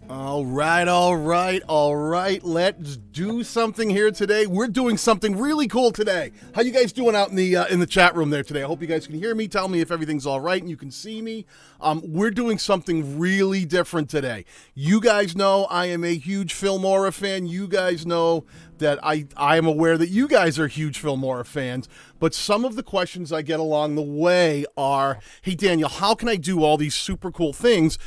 All right, all right, all right. Let's do something here today. We're doing something really cool today. How you guys doing out in the chat room there today? I hope you guys can hear me. Tell me if everything's all right and you can see me. We're doing something really different today. You guys know I am a huge Filmora fan. You guys know that I am aware that you guys are huge Filmora fans. But some of the questions I get along the way are, hey, Daniel, how can I do all these super cool things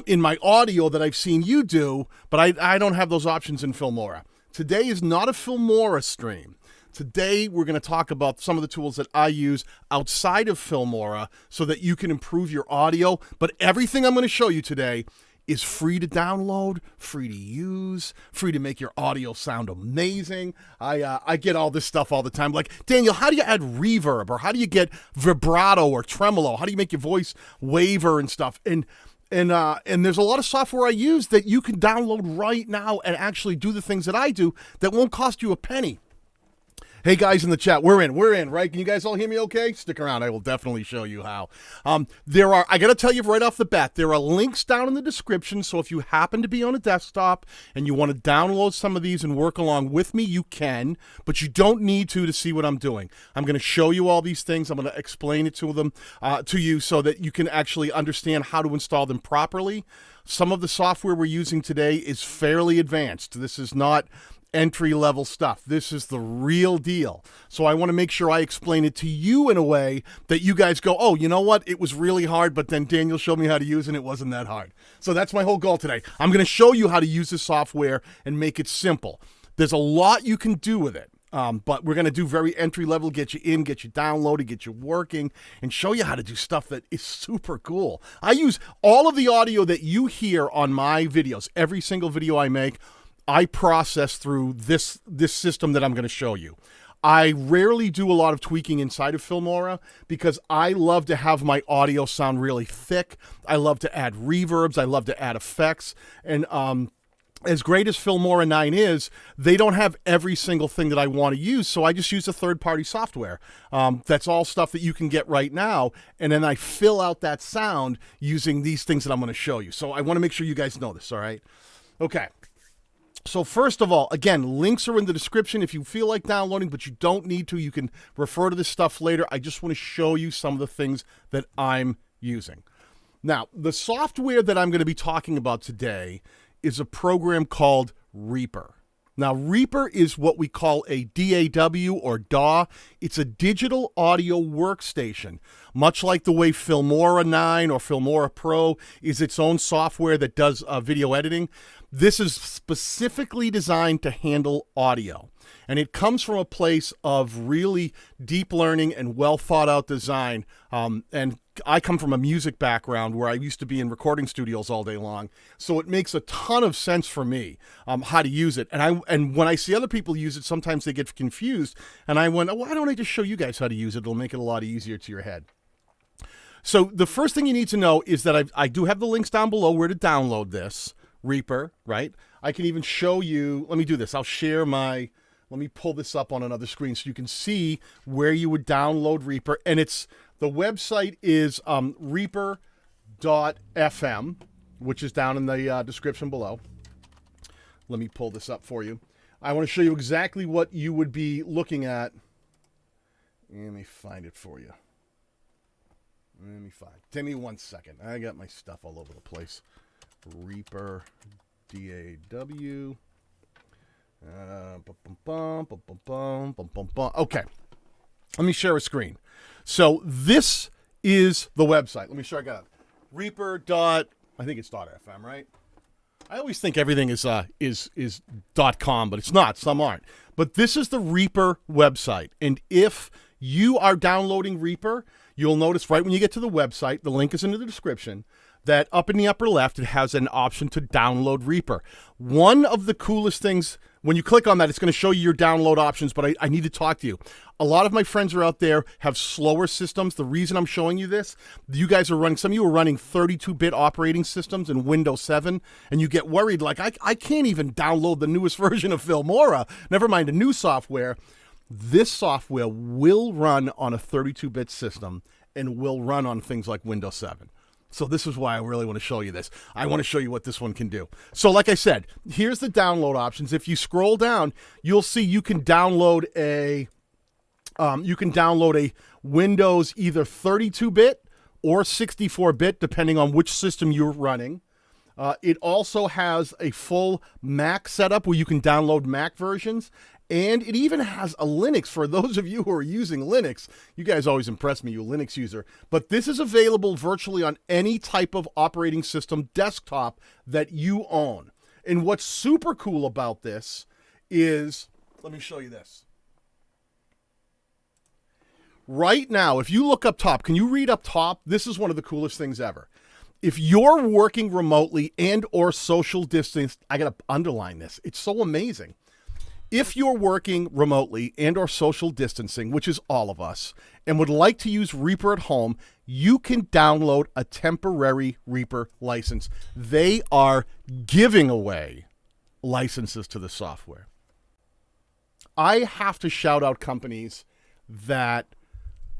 in my audio that I've seen you do, but I don't have those options in Filmora. Today is not a Filmora stream. Today, we're going to talk about some of the tools that I use outside of Filmora so that you can improve your audio. But everything I'm going to show you today is free to download, free to use, free to make your audio sound amazing. I get all this stuff all the time. Like, Daniel, how do you add reverb? Or how do you get vibrato or tremolo? How do you make your voice waver and stuff? And there's a lot of software I use that you can download right now and actually do the things that I do that won't cost you a penny. Hey guys in the chat, we're in, right? Can you guys all hear me okay? Stick around, I will definitely show you how. I gotta tell you right off the bat, there are links down in the description, so if you happen to be on a desktop and you want to download some of these and work along with me, you can, but you don't need to see what I'm doing. I'm gonna show you all these things, I'm gonna explain it to you so that you can actually understand how to install them properly. Some of the software we're using today is fairly advanced. This is not entry-level stuff. This is the real deal. So I want to make sure I explain it to you in a way that you guys go, oh, you know what? It was really hard, but then Daniel showed me how to use it and it wasn't that hard. So that's my whole goal today. I'm going to show you how to use this software and make it simple. There's a lot you can do with it. But we're going to do very entry-level, get you in, get you downloaded, get you working, and show you how to do stuff that is super cool. I use all of the audio that you hear on my videos, every single video I make, I process through this system that I'm going to show you. I rarely do a lot of tweaking inside of Filmora because I love to have my audio sound really thick. I love to add reverbs. I love to add effects. And as great as Filmora 9 is, they don't have every single thing that I want to use, so I just use a third-party software. That's all stuff that you can get right now, and then I fill out that sound using these things that I'm going to show you. So I want to make sure you guys know this, all right? Okay. So first of all, again, links are in the description if you feel like downloading, but you don't need to. You can refer to this stuff later. I just want to show you some of the things that I'm using. Now, the software that I'm going to be talking about today is a program called Reaper. Now, Reaper is what we call a DAW or DAW. It's a digital audio workstation, much like the way Filmora 9 or Filmora Pro is its own software that does video editing. This is specifically designed to handle audio, and it comes from a place of really deep learning and well thought out design. And I come from a music background where I used to be in recording studios all day long, so it makes a ton of sense for me how to use it. And when I see other people use it, sometimes they get confused, and I went, oh, why don't I just show you guys how to use it? It'll make it a lot easier to your head. So the first thing you need to know is that I do have the links down below where to download this. Reaper, right? I can even show you, let me do this. I'll share let me pull this up on another screen so you can see where you would download Reaper. And the website is reaper.fm, which is down in the description below. Let me pull this up for you. I want to show you exactly what you would be looking at. Let me find it for you. Give me 1 second. I got my stuff all over the place. Reaper, DAW. Okay. Let me share a screen. So this is the website. Let me show you. I got it. Reaper. I think it's .fm, right? I always think everything is .com, but it's not. Some aren't. But this is the Reaper website. And if you are downloading Reaper, you'll notice right when you get to the website, the link is in the description, that up in the upper left, it has an option to download Reaper. One of the coolest things, when you click on that, it's going to show you your download options, but I need to talk to you. A lot of my friends are out there have slower systems. The reason I'm showing you this, you guys are running, some of you are running 32-bit operating systems in Windows 7, and you get worried, like, I can't even download the newest version of Filmora, never mind a new software. This software will run on a 32-bit system and will run on things like Windows 7. So this is why I really want to show you this. I want to show you what this one can do. So like I said, here's the download options. If you scroll down, you'll see you can download a Windows either 32-bit or 64-bit, depending on which system you're running. It also has a full Mac setup where you can download Mac versions. And it even has a Linux for those of you who are using Linux. You guys always impress me, you Linux user. But this is available virtually on any type of operating system desktop that you own. And what's super cool about this is, let me show you this. Right now, if you look up top, can you read up top? This is one of the coolest things ever. If you're working remotely and or social distance, I got to underline this. It's so amazing. If you're working remotely and or social distancing, which is all of us, and would like to use Reaper at home, you can download a temporary Reaper license. They are giving away licenses to the software. I have to shout out companies that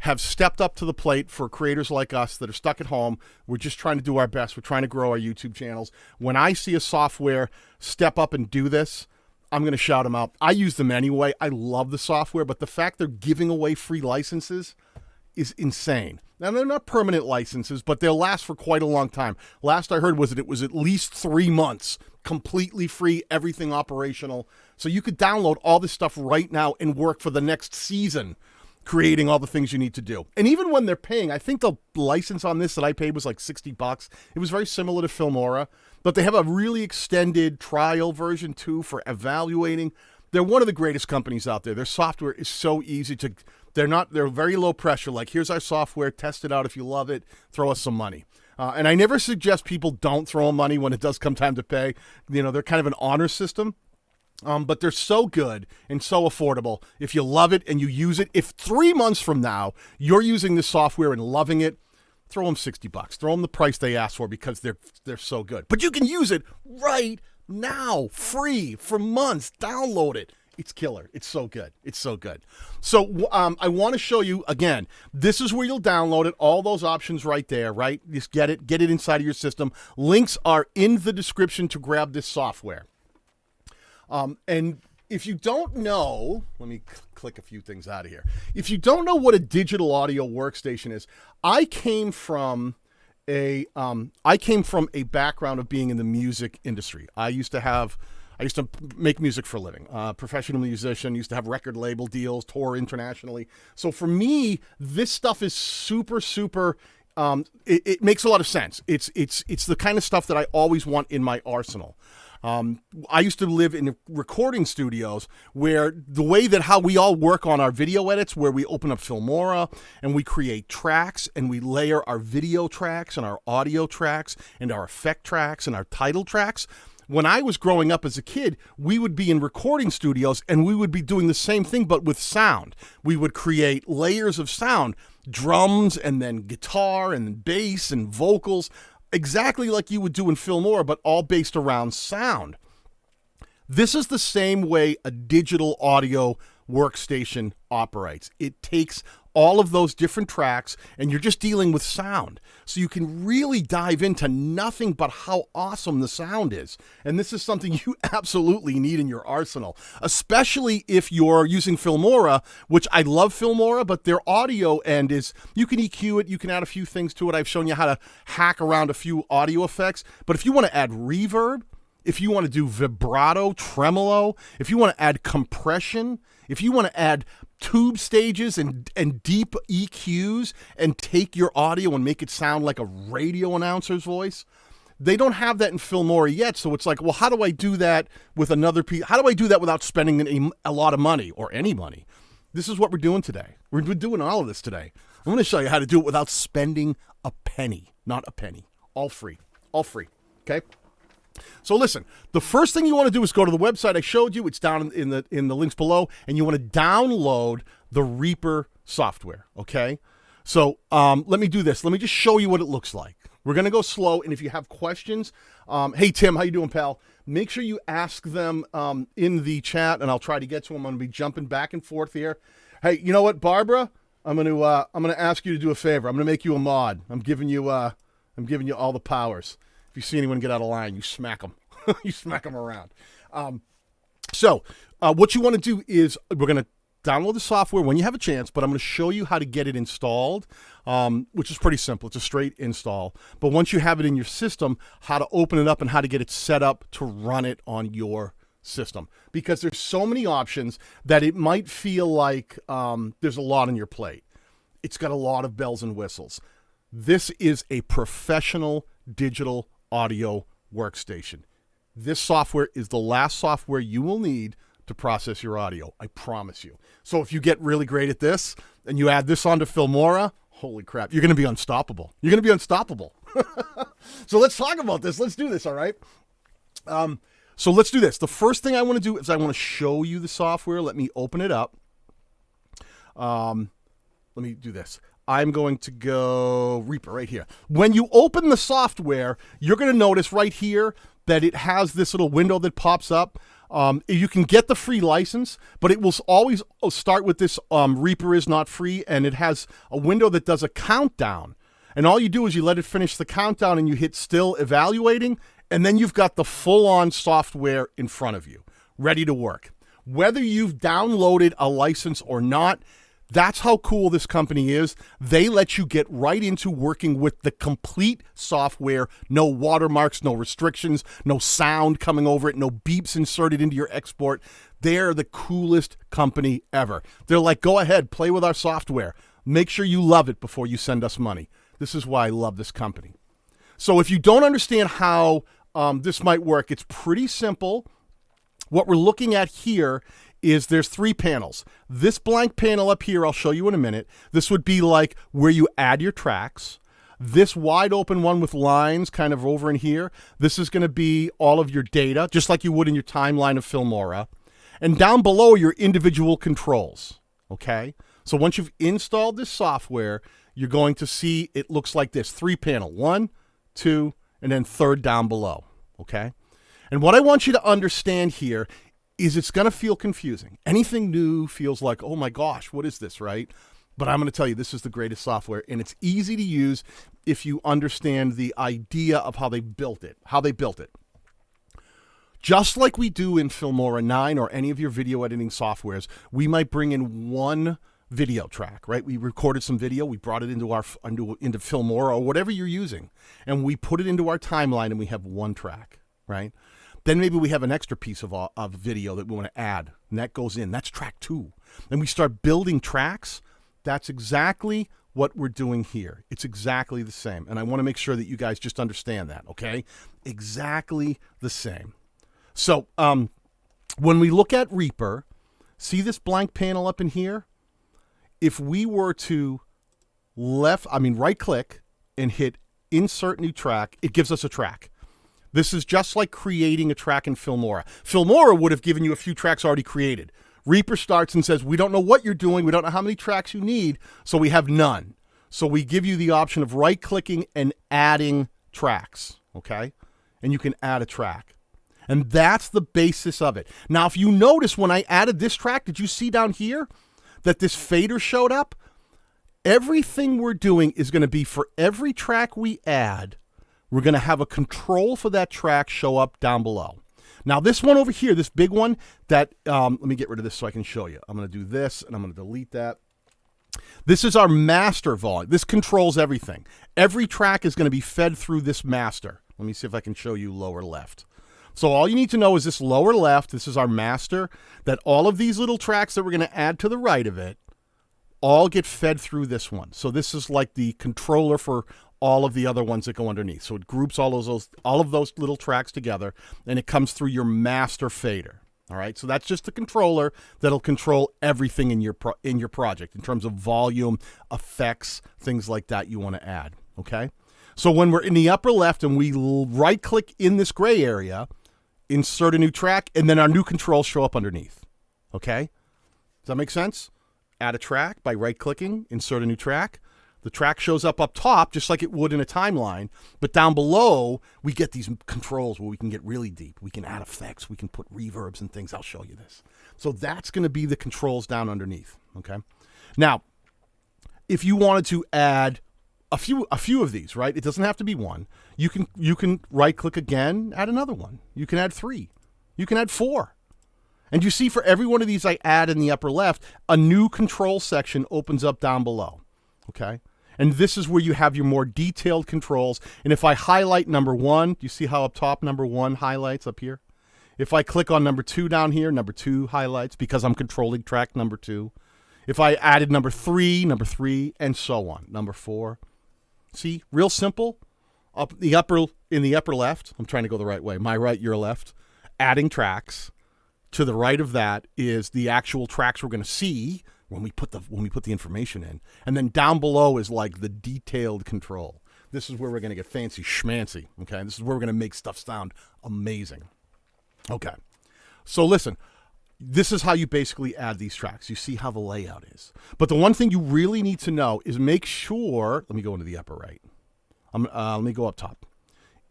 have stepped up to the plate for creators like us that are stuck at home. We're just trying to do our best. We're trying to grow our YouTube channels. When I see a software step up and do this, I'm going to shout them out. I use them anyway. I love the software, but the fact they're giving away free licenses is insane. Now, they're not permanent licenses, but they'll last for quite a long time. Last I heard was that it was at least 3 months, completely free, everything operational. So you could download all this stuff right now and work for the next season, creating all the things you need to do. And even when they're paying, I think the license on this that I paid was like $60. It was very similar to Filmora, but they have a really extended trial version too for evaluating. They're one of the greatest companies out there. Their software is so easy to, they're very low pressure. Like, here's our software, test it out. If you love it, throw us some money. And I never suggest people don't throw them money when it does come time to pay. You know, they're kind of an honor system. But they're so good and so affordable. If you love it and you use it, if 3 months from now you're using this software and loving it, throw them $60. Throw them the price they asked for because they're so good. But you can use it right now, free for months. Download it. It's killer. It's so good. It's so good. So I want to show you again. This is where you'll download it. All those options right there. Right? Just get it inside of your system. Links are in the description to grab this software. And if you don't know, let me click a few things out of here. If you don't know what a digital audio workstation is, I came from a background of being in the music industry. I used to make music for a living. Professional musician, used to have record label deals, tour internationally. So for me, this stuff is super, super. It makes a lot of sense. It's the kind of stuff that I always want in my arsenal. I used to live in recording studios where the way that how we all work on our video edits, where we open up Filmora and we create tracks and we layer our video tracks and our audio tracks and our effect tracks and our title tracks. When I was growing up as a kid, we would be in recording studios and we would be doing the same thing, but with sound. We would create layers of sound, drums and then guitar and bass and vocals, exactly like you would do in Filmora, but all based around sound. This is the same way a digital audio workstation operates. It takes all of those different tracks and you're just dealing with sound. So you can really dive into nothing but how awesome the sound is. And this is something you absolutely need in your arsenal, especially if you're using Filmora, which I love Filmora, but their audio end is, you can EQ it, you can add a few things to it. I've shown you how to hack around a few audio effects, but if you want to add reverb, if you want to do vibrato, tremolo, if you want to add compression, if you want to add tube stages and deep EQs and take your audio and make it sound like a radio announcer's voice, they don't have that in Filmora yet. So it's like, well, how do I do that with another piece? How do I do that without spending a lot of money or any money? This is what we're doing today. We're doing all of this today. I'm going to show you how to do it without spending a penny, not a penny. All free, okay? So listen, the first thing you want to do is go to the website I showed you. It's down in the links below, and you want to download the Reaper software, okay? So let me do this. Let me just show you what it looks like. We're going to go slow, and if you have questions, hey, Tim, how you doing, pal? Make sure you ask them in the chat, and I'll try to get to them. I'm going to be jumping back and forth here. Hey, you know what, Barbara? I'm going to ask you to do a favor. I'm going to make you a mod. I'm giving you I'm giving you all the powers. If you see anyone get out of line, you smack them. You smack them around. So what you want to do is we're going to download the software when you have a chance, but I'm going to show you how to get it installed, which is pretty simple. It's a straight install. But once you have it in your system, how to open it up and how to get it set up to run it on your system. Because there's so many options that it might feel like there's a lot on your plate. It's got a lot of bells and whistles. This is a professional digital audio workstation. This software is the last software you will need to process your audio. I promise you. So if you get really great at this and you add this onto Filmora, holy crap, you're going to be unstoppable. You're going to be unstoppable. So let's talk about this. Let's do this, all right? So let's do this. The first thing I want to do is I want to show you the software. Let me open it up. Let me do this. I'm going to go Reaper right here. When you open the software, you're going to notice right here that it has this little window that pops up. You can get the free license, but it will always start with this Reaper is not free, and it has a window that does a countdown. And all you do is you let it finish the countdown and you hit still evaluating, and then you've got the full-on software in front of you, ready to work. Whether you've downloaded a license or not, that's how cool this company is. They let you get right into working with the complete software. No watermarks, no restrictions, no sound coming over it, no beeps inserted into your export. They're the coolest company ever. They're like, go ahead, play with our software. Make sure you love it before you send us money. This is why I love this company. So if you don't understand how this might work, it's pretty simple. What we're looking at here is there's 3 panels. This blank panel up here, I'll show you in a minute. This would be like where you add your tracks. This wide open one with lines kind of over in here, this is going to be all of your data, just like you would in your timeline of Filmora. And down below, your individual controls, okay? So once you've installed this software, you're going to see it looks like this. 3 panel, 1, 2, and then 3rd down below, okay? And what I want you to understand here is it's going to feel confusing. Anything new feels like, oh my gosh, what is this, right? But I'm going to tell you, this is the greatest software, and it's easy to use if you understand the idea of how they built it, Just like we do in Filmora 9 or any of your video editing softwares, we might bring in one video track, right? We recorded some video, we brought it into Filmora or whatever you're using, and we put it into our timeline, and we have one track, right? Then maybe we have an extra piece of video that we want to add, and that goes in. That's track 2. And we start building tracks. That's exactly what we're doing here. It's exactly the same. And I want to make sure that you guys just understand that, okay? Exactly the same. So when we look at Reaper, see this blank panel up in here? If we were to right-click and hit Insert New Track, it gives us a track. This is just like creating a track in Filmora. Filmora would have given you a few tracks already created. Reaper starts and says, we don't know what you're doing. We don't know how many tracks you need, so we have none. So we give you the option of right-clicking and adding tracks, okay? And you can add a track. And that's the basis of it. Now, if you notice when I added this track, did you see down here that this fader showed up? Everything we're doing is going to be for every track we add, we're going to have a control for that track show up down below. Now, this one over here, this big one, that let me get rid of this so I can show you. I'm going to do this, and I'm going to delete that. This is our master volume. This controls everything. Every track is going to be fed through this master. Let me see if I can show you lower left. So all you need to know is this lower left, this is our master, that all of these little tracks that we're going to add to the right of it all get fed through this one. So this is like the controller for all of the other ones that go underneath. So it groups all of those little tracks together, and it comes through your master fader. All right, so that's just the controller that'll control everything in your project in terms of volume, effects, things like that you want to add. Okay, so when we're in the upper left and we right-click in this gray area, insert a new track, and then our new controls show up underneath. Okay, does that make sense? Add a track by right-clicking, insert a new track. The track shows up top just like it would in a timeline, but down below, we get these controls where we can get really deep. We can add effects. We can put reverbs and things. I'll show you this. So that's going to be the controls down underneath, okay? Now, if you wanted to add a few of these, right? It doesn't have to be one. You can right click again, add another one. You can add 3. You can add 4. And you see for every one of these I add in the upper left, a new control section opens up down below. Okay? And this is where you have your more detailed controls. And if I highlight number 1, do you see how up top number 1 highlights up here? If I click on number 2 down here, number 2 highlights because I'm controlling track number 2. If I added number 3, and so on, number 4. See, real simple. Up the upper in the upper left, I'm trying to go the right way. My right, your left. Adding tracks. To the right of that is the actual tracks we're going to see when we put the information in. And then down below is like the detailed control. This is where we're going to get fancy schmancy, okay? This is where we're going to make stuff sound amazing. Okay. So listen, this is how you basically add these tracks. You see how the layout is. But the one thing you really need to know is make sure, let me go into the upper right. Let me go up top.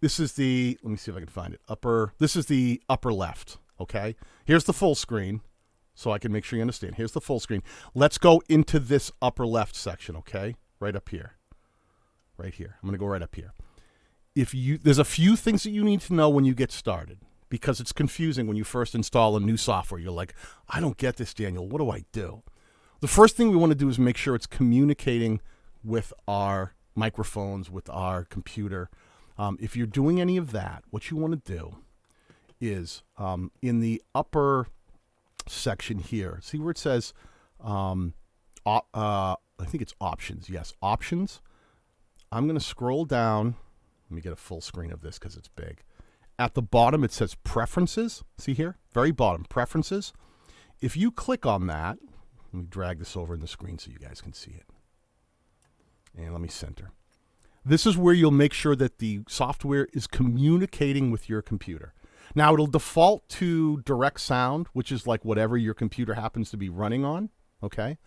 This is the, let me see if I can find it. This is the upper left, okay? Here's the full screen, so I can make sure you understand. Here's the full screen. Let's go into this upper left section, okay? Right up here. Right here. I'm going to go right up here. There's a few things that you need to know when you get started, because it's confusing when you first install a new software. You're like, I don't get this, Daniel. What do I do? The first thing we want to do is make sure it's communicating with our microphones, with our computer. If you're doing any of that, what you want to do is in the upper section here, see where it says, I think it's options. Yes, options. I'm going to scroll down. Let me get a full screen of this because it's big. At the bottom, it says preferences. See here? Very bottom, preferences. If you click on that, let me drag this over in the screen so you guys can see it. And let me center. This is where you'll make sure that the software is communicating with your computer. Now, it'll default to direct sound, which is like whatever your computer happens to be running on, okay?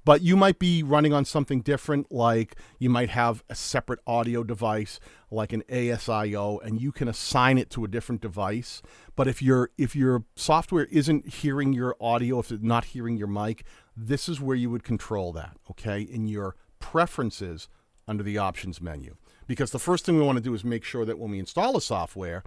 But you might be running on something different, like you might have a separate audio device, like an ASIO, and you can assign it to a different device. But if your software isn't hearing your audio, if it's not hearing your mic, this is where you would control that, okay? In your preferences under the options menu. Because the first thing we want to do is make sure that when we install a software,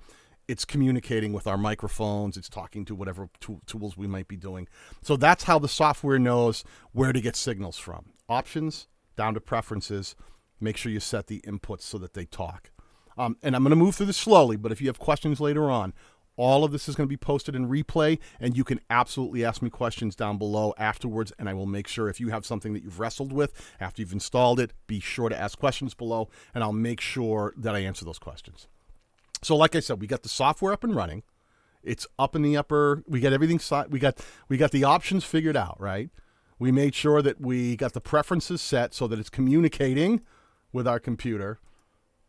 it's communicating with our microphones, it's talking to whatever tools we might be doing. So that's how the software knows where to get signals from. Options, down to preferences, make sure you set the inputs so that they talk. And I'm going to move through this slowly, but if you have questions later on, all of this is going to be posted in replay, and you can absolutely ask me questions down below afterwards, and I will make sure if you have something that you've wrestled with after you've installed it, be sure to ask questions below, and I'll make sure that I answer those questions. So like I said, we got the software up and running. It's up in the upper, we got everything, we got the options figured out, right? We made sure that we got the preferences set so that it's communicating with our computer,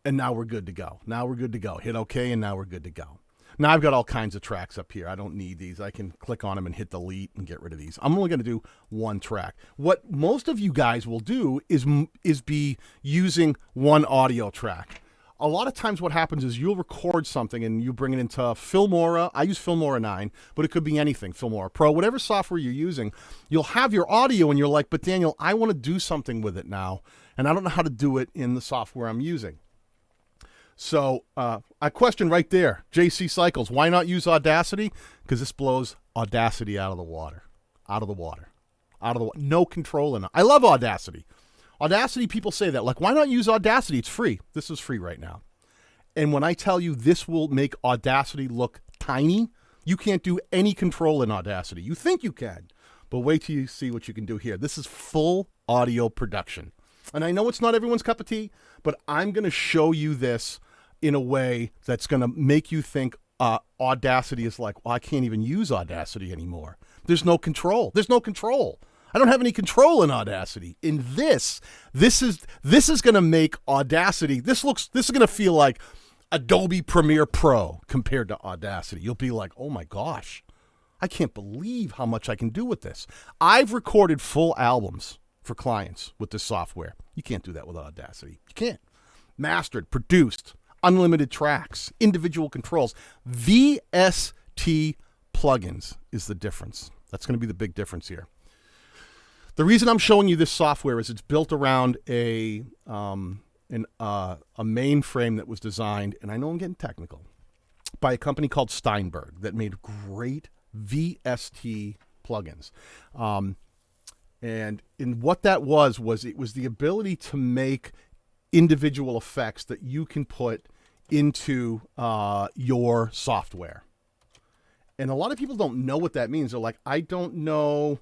and now we're good to go. Now we're good to go. Hit OK, and now we're good to go. Now I've got all kinds of tracks up here. I don't need these. I can click on them and hit delete and get rid of these. I'm only going to do one track. What most of you guys will do is be using one audio track. A lot of times what happens is you'll record something and you bring it into Filmora. I use Filmora 9, but it could be anything, Filmora Pro, whatever software you're using. You'll have your audio and you're like, but Daniel, I want to do something with it now, and I don't know how to do it in the software I'm using. So a question right there, JC Cycles, why not use Audacity? Because this blows Audacity out of the water. No control in it. I love Audacity. Audacity, people say that, like, why not use Audacity? It's free. This is free right now. And when I tell you this will make Audacity look tiny, you can't do any control in Audacity. You think you can, but wait till you see what you can do here. This is full audio production. And I know it's not everyone's cup of tea, but I'm going to show you this in a way that's going to make you think Audacity is like, well, I can't even use Audacity anymore. There's no control. I don't have any control in Audacity. In this is going to make Audacity, this is going to feel like Adobe Premiere Pro compared to Audacity. You'll be like, oh my gosh, I can't believe how much I can do with this. I've recorded full albums for clients with this software. You can't do that with Audacity. You can't. Mastered, produced, unlimited tracks, individual controls. VST plugins is the difference. That's going to be the big difference here. The reason I'm showing you this software is it's built around a mainframe that was designed, and I know I'm getting technical, by a company called Steinberg that made great VST plugins. And what that was it was the ability to make individual effects that you can put into your software. And a lot of people don't know what that means. They're like, I don't know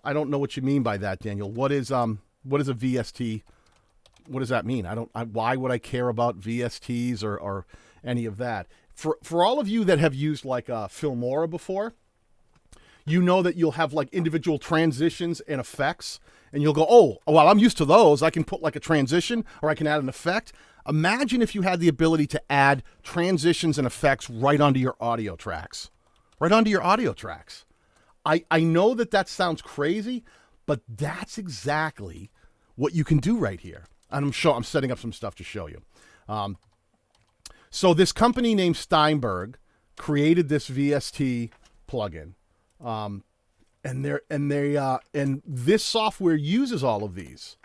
what you mean by that, Daniel. What is a VST? What does that mean? Why would I care about VSTs or any of that? For all of you that have used like Filmora before, you know that you'll have like individual transitions and effects, and you'll go, oh, well, I'm used to those. I can put like a transition or I can add an effect. Imagine if you had the ability to add transitions and effects right onto your audio tracks. Right onto your audio tracks. I know that sounds crazy, but that's exactly what you can do right here. And I'm setting up some stuff to show you. So this company named Steinberg created this VST plugin. And this software uses all of these.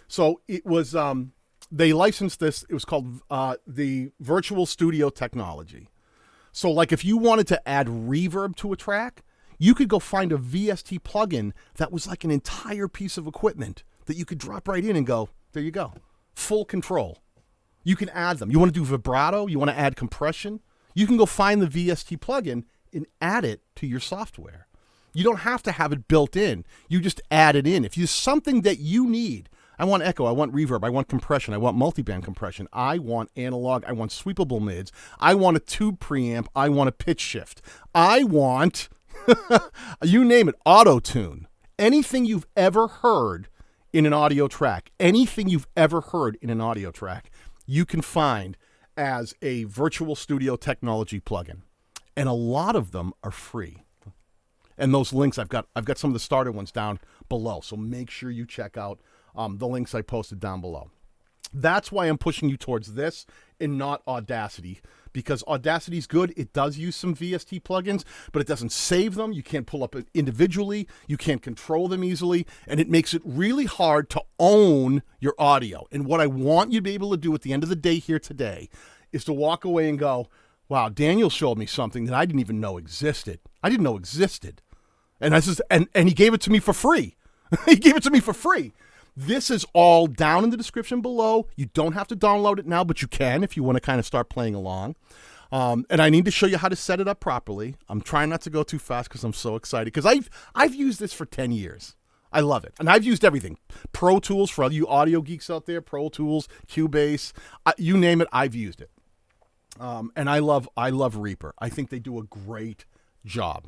So it was, they licensed this. It was called the Virtual Studio Technology. So like if you wanted to add reverb to a track, you could go find a VST plugin that was like an entire piece of equipment that you could drop right in and go, there you go. Full control. You can add them. You want to do vibrato? You want to add compression? You can go find the VST plugin and add it to your software. You don't have to have it built in. You just add it in. If there's something that you need, I want echo, I want reverb, I want compression, I want multiband compression, I want analog, I want sweepable mids, I want a tube preamp, I want a pitch shift, I want, you name it, auto-tune. Anything you've ever heard in an audio track, you can find as a Virtual Studio Technology plugin. And a lot of them are free. And those links, I've got some of the starter ones down below. So make sure you check out the links I posted down below. That's why I'm pushing you towards this and not Audacity, because Audacity is good. It does use some VST plugins, but it doesn't save them. You can't pull up individually. You can't control them easily, and it makes it really hard to own your audio. And what I want you to be able to do at the end of the day here today is to walk away and go, wow, Daniel showed me something that I didn't even know existed. And and he gave it to me for free. He gave it to me for free. This is all down in the description below. You don't have to download it now, but you can if you want to kind of start playing along. And I need to show you how to set it up properly. I'm trying not to go too fast because I'm so excited, because I've used this for 10 years. I love it. And I've used everything. Pro Tools, for all you audio geeks out there, Pro Tools, Cubase, you name it, I've used it. And I love Reaper. I think they do a great job.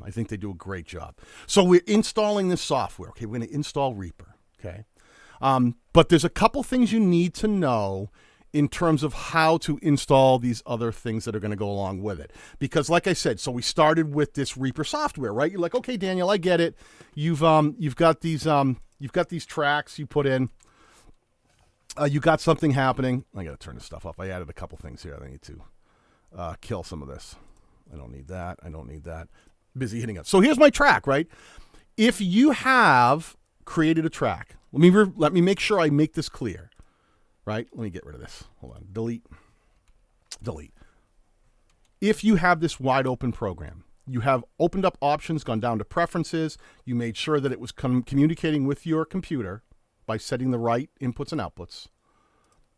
So we're installing this software. Okay, we're going to install Reaper. Okay. But there's a couple things you need to know in terms of how to install these other things that are going to go along with it. Because like I said, so we started with this Reaper software, right? You're like, okay, Daniel, I get it. You've got these tracks you put in. You got something happening. I got to turn this stuff off. I added a couple things here. I need to kill some of this. I don't need that. Busy hitting it. So here's my track, right? If you have created a track, let me make sure I make this clear, right? Let me get rid of this. Hold on. Delete. If you have this wide open program, you have opened up options, gone down to preferences, you made sure that it was communicating with your computer by setting the right inputs and outputs.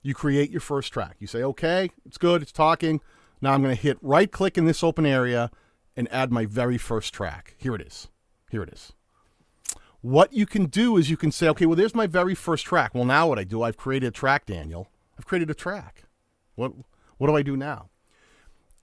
You create your first track. You say, okay, it's good, it's talking. Now I'm going to hit right click in this open area and add my very first track. Here it is. What you can do is you can say, okay, well, there's my very first track. Well, now what I do, I've created a track, Daniel. I've created a track. What do I do now?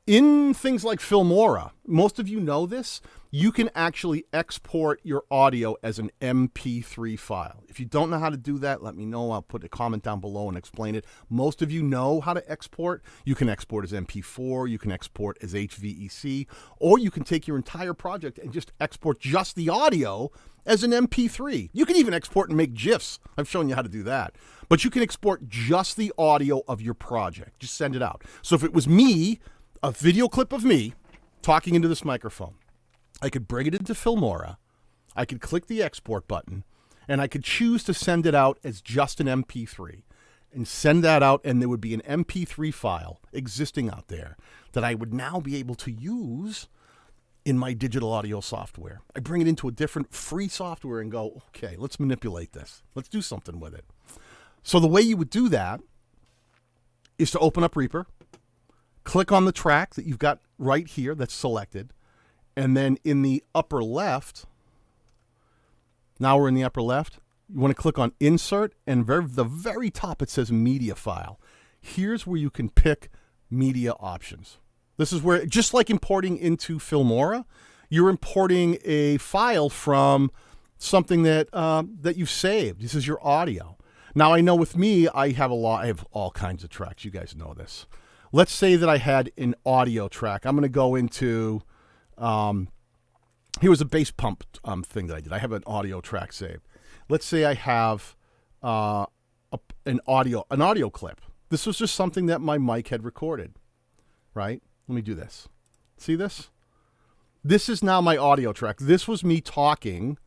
In things like Filmora, most of you know this, you can actually export your audio as an MP3 file. If you don't know how to do that, let me know. I'll put a comment down below and explain it. Most of you know how to export. You can export as MP4, you can export as HVEC, or you can take your entire project and just export just the audio as an MP3. You can even export and make GIFs. I've shown you how to do that. But you can export just the audio of your project. Just send it out. So if it was me, a video clip of me talking into this microphone, I could bring it into Filmora, I could click the export button, And I could choose to send it out as just an MP3 and send that out, and there would be an MP3 file existing out there that I would now be able to use in my digital audio software. I bring it into a different free software and go, okay, let's manipulate this. Let's do something with it. So the way you would do that is to open up Reaper, click on the track that you've got right here that's selected, and then in the upper left, now we're in the upper left, you want to click on Insert, and the very top it says Media File. Here's where you can pick media options. This is where, just like importing into Filmora, you're importing a file from something that that you've saved. This is your audio. Now, I know with me, I have all kinds of tracks. You guys know this. Let's say that I had an audio track. I'm going to go into, here was a bass pump thing that I did. I have an audio track saved. Let's say I have an audio clip. This was just something that my mic had recorded, right? Let me do this. See this? This is now my audio track. This was me talking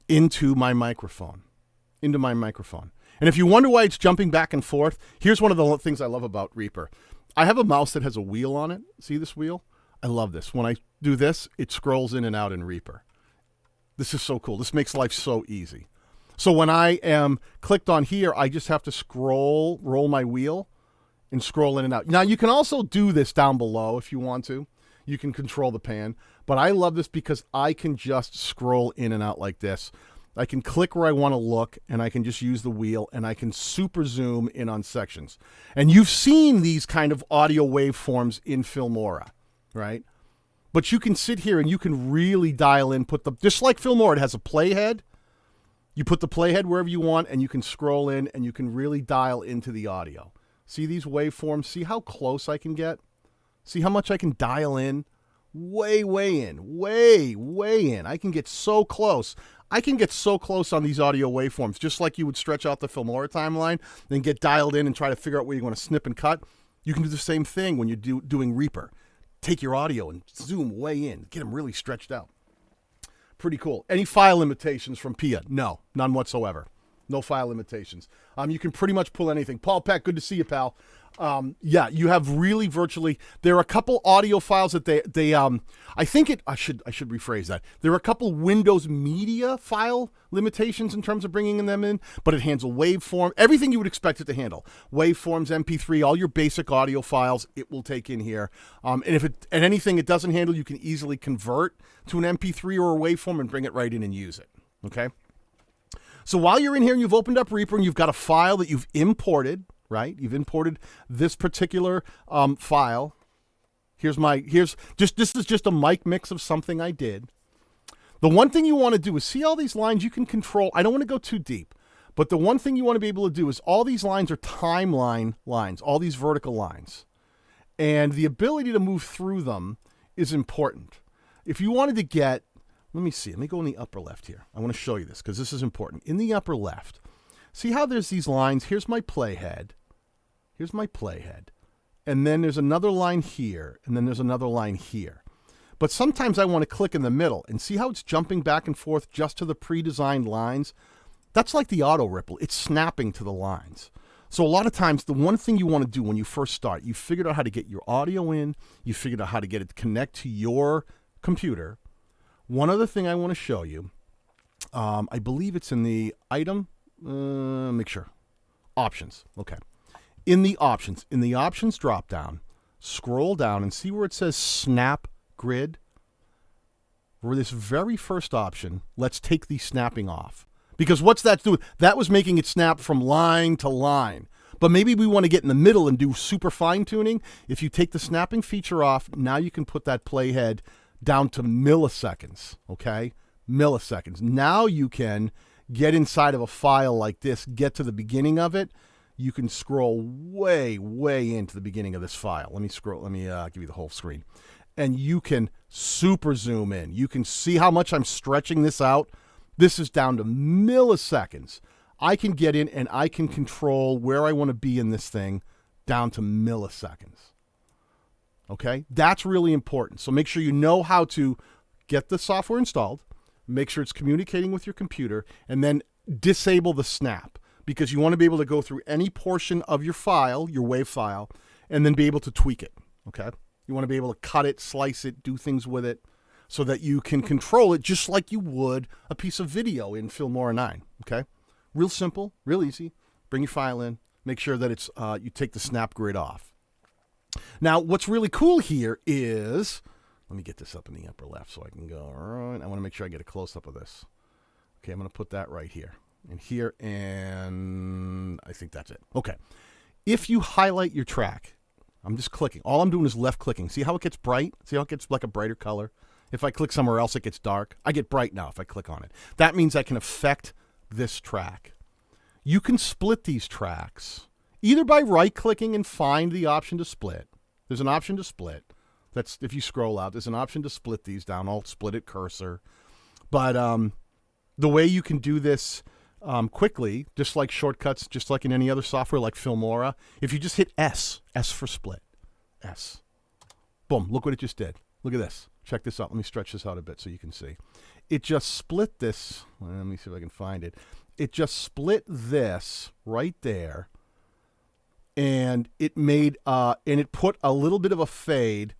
into my microphone. And if you wonder why it's jumping back and forth, here's one of the things I love about Reaper. I have a mouse that has a wheel on it. See this wheel? I love this. When I do this, it scrolls in and out in Reaper. This is so cool. This makes life so easy. So when I am clicked on here, I just have to roll my wheel, and scroll in and out. Now, you can also do this down below if you want to. You can control the pan. But I love this because I can just scroll in and out like this. I can click where I want to look, and I can just use the wheel, and I can super zoom in on sections. And you've seen these kind of audio waveforms in Filmora, right? But you can sit here and you can really dial in, just like Filmora, it has a playhead. You put the playhead wherever you want, and you can scroll in, and you can really dial into the audio. See these waveforms? See how close I can get? See how much I can dial in? Way in. I can get so close. I can get so close on these audio waveforms, just like you would stretch out the Filmora timeline, then get dialed in and try to figure out where you want to snip and cut. You can do the same thing when you're doing Reaper. Take your audio and zoom way in. Get them really stretched out. Pretty cool. Any file limitations from Pia? No, none whatsoever. No file limitations. You can pretty much pull anything. Paul Peck, good to see you, pal. Yeah, you have really virtually. There are a couple audio files that I should rephrase that. There are a couple Windows Media file limitations in terms of bringing them in, but it handles waveform, everything you would expect it to handle. Waveforms, MP3, all your basic audio files, it will take in here. And anything it doesn't handle, you can easily convert to an MP3 or a waveform and bring it right in and use it. Okay. So while you're in here and you've opened up Reaper and you've got a file that you've imported, right? You've imported this particular file. This is just a mic mix of something I did. The one thing you want to do is see all these lines you can control. I don't want to go too deep, but the one thing you want to be able to do is all these lines are timeline lines, all these vertical lines. And the ability to move through them is important. If you wanted to get, let me go in the upper left here. I want to show you this because this is important. In the upper left, see how there's these lines? Here's my playhead. And then there's another line here, and then there's another line here. But sometimes I want to click in the middle and see how it's jumping back and forth just to the pre-designed lines. That's like the auto ripple. It's snapping to the lines. So a lot of times, the one thing you want to do when you first start, you figured out how to get your audio in, you figured out how to get it to connect to your computer. One other thing I want to show you, I believe it's in the item, make sure, options, okay. In the options drop down, scroll down and see where it says snap grid. For this very first option, let's take the snapping off. Because what's that doing? That was making it snap from line to line. But maybe we want to get in the middle and do super fine tuning. If you take the snapping feature off, now you can put that playhead down to milliseconds, okay? Milliseconds. Now you can get inside of a file like this, get to the beginning of it. You can scroll way into the beginning of this file. Let me give you the whole screen. And you can super zoom in. You can see how much I'm stretching this out. This is down to milliseconds. I can get in and I can control where I want to be in this thing down to milliseconds. Okay, that's really important. So make sure you know how to get the software installed, make sure it's communicating with your computer, and then disable the snap, because you want to be able to go through any portion of your file, your WAV file, and then be able to tweak it, okay? You want to be able to cut it, slice it, do things with it so that you can control it just like you would a piece of video in Filmora 9, okay? Real simple, real easy. Bring your file in, make sure that it's you take the snap grid off. Now, what's really cool here is, let me get this up in the upper left so I can go, all right, I want to make sure I get a close-up of this. Okay, I'm going to put that right here and here, and I think that's it. Okay, if you highlight your track, I'm just clicking. All I'm doing is left-clicking. See how it gets bright? See how it gets like a brighter color? If I click somewhere else, it gets dark. I get bright now if I click on it. That means I can affect this track. You can split these tracks either by right-clicking and find the option to split. There's an option to split. That's if you scroll out. There's an option to split these down. I'll split it cursor. But the way you can do this quickly, just like shortcuts, just like in any other software like Filmora, if you just hit S for split, S. Boom, look what it just did. Look at this. Check this out. Let me stretch this out a bit so you can see. It just split this. Let me see if I can find it. It just split this right there, and it made and it put a little bit of a fade.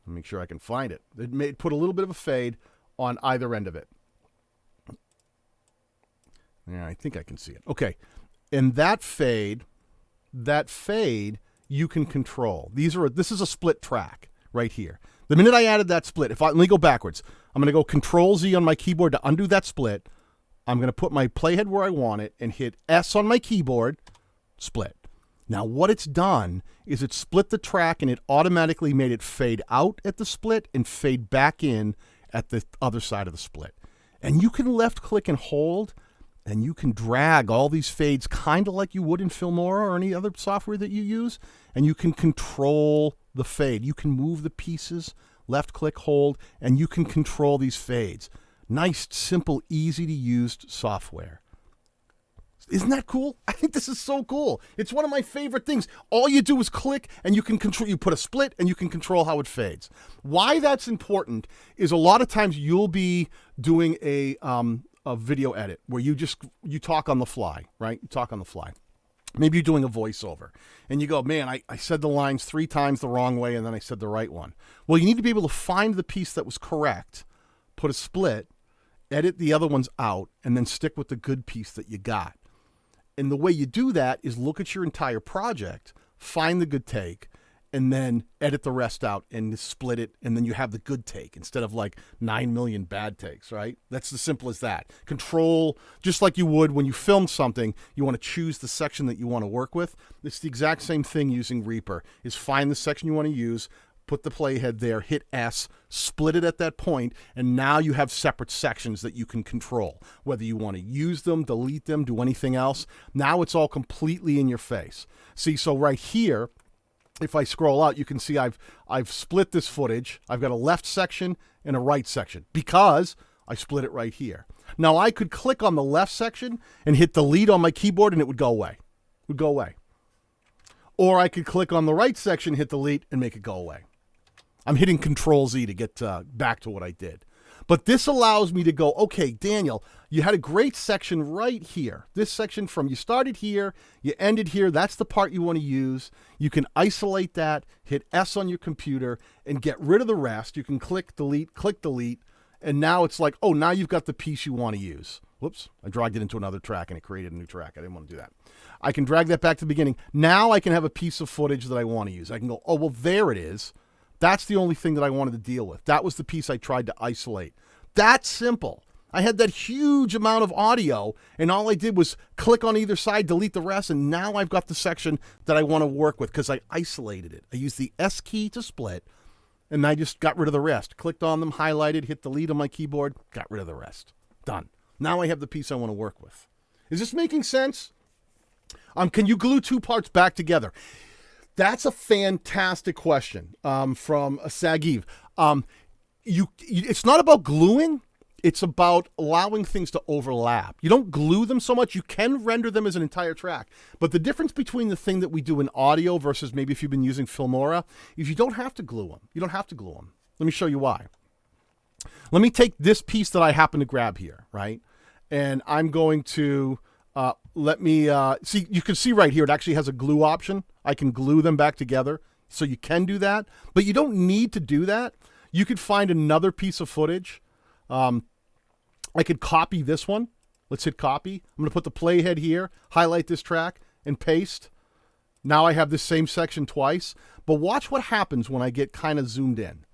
Let me make sure I can find it. It put a little bit of a fade on either end of it. Yeah, I think I can see it. Okay, and that fade you can control. This is a split track right here. The minute I added that split, let me go backwards. I'm going to go Control-Z on my keyboard to undo that split. I'm going to put my playhead where I want it and hit S on my keyboard, split. Now what it's done is it split the track and it automatically made it fade out at the split and fade back in at the other side of the split. And you can left click and hold, and you can drag all these fades kind of like you would in Filmora or any other software that you use, and you can control the fade. You can move the pieces, left click, hold, and you can control these fades. Nice, simple, easy to use software. Isn't that cool? I think this is so cool. It's one of my favorite things. All you do is click and you can control, you put a split and you can control how it fades. Why that's important is a lot of times you'll be doing a video edit where you talk on the fly, right? You talk on the fly. Maybe you're doing a voiceover and you go, man, I said the lines 3 times the wrong way and then I said the right one. Well, you need to be able to find the piece that was correct, put a split, edit the other ones out, and then stick with the good piece that you got. And the way you do that is look at your entire project, find the good take, and then edit the rest out and split it, and then you have the good take instead of like 9 million bad takes, right? That's as simple as that. Control, just like you would when you film something, you want to choose the section that you want to work with. It's the exact same thing using Reaper, is find the section you want to use, put the playhead there, hit S, split it at that point, and now you have separate sections that you can control. Whether you want to use them, delete them, do anything else, now it's all completely in your face. See, so right here, if I scroll out, you can see I've split this footage. I've got a left section and a right section because I split it right here. Now I could click on the left section and hit delete on my keyboard and it would go away. It would go away. Or I could click on the right section, hit delete, and make it go away. I'm hitting Control-Z to get back to what I did. But this allows me to go, okay, Daniel, you had a great section right here. This section from you started here, you ended here. That's the part you want to use. You can isolate that, hit S on your computer, and get rid of the rest. You can click delete, and now it's like, oh, now you've got the piece you want to use. Whoops, I dragged it into another track, and it created a new track. I didn't want to do that. I can drag that back to the beginning. Now I can have a piece of footage that I want to use. I can go, oh, well, there it is. That's the only thing that I wanted to deal with. That was the piece I tried to isolate. That's simple. I had that huge amount of audio, and all I did was click on either side, delete the rest, and now I've got the section that I want to work with because I isolated it. I used the S key to split, and I just got rid of the rest. Clicked on them, highlighted, hit delete on my keyboard, got rid of the rest. Done. Now I have the piece I want to work with. Is this making sense? Can you glue 2 parts back together? That's a fantastic question from Sagiv. It's not about gluing. It's about allowing things to overlap. You don't glue them so much. You can render them as an entire track. But the difference between the thing that we do in audio versus maybe if you've been using Filmora is you don't have to glue them. You don't have to glue them. Let me show you why. Let me take this piece that I happen to grab here, right? And I'm going to let me see. You can see right here, it actually has a glue option. I can glue them back together. So you can do that, but you don't need to do that. You could find another piece of footage. I could copy this one. Let's hit copy. I'm going to put the playhead here, highlight this track, and paste. Now I have this same section twice. But watch what happens when I get kind of zoomed in.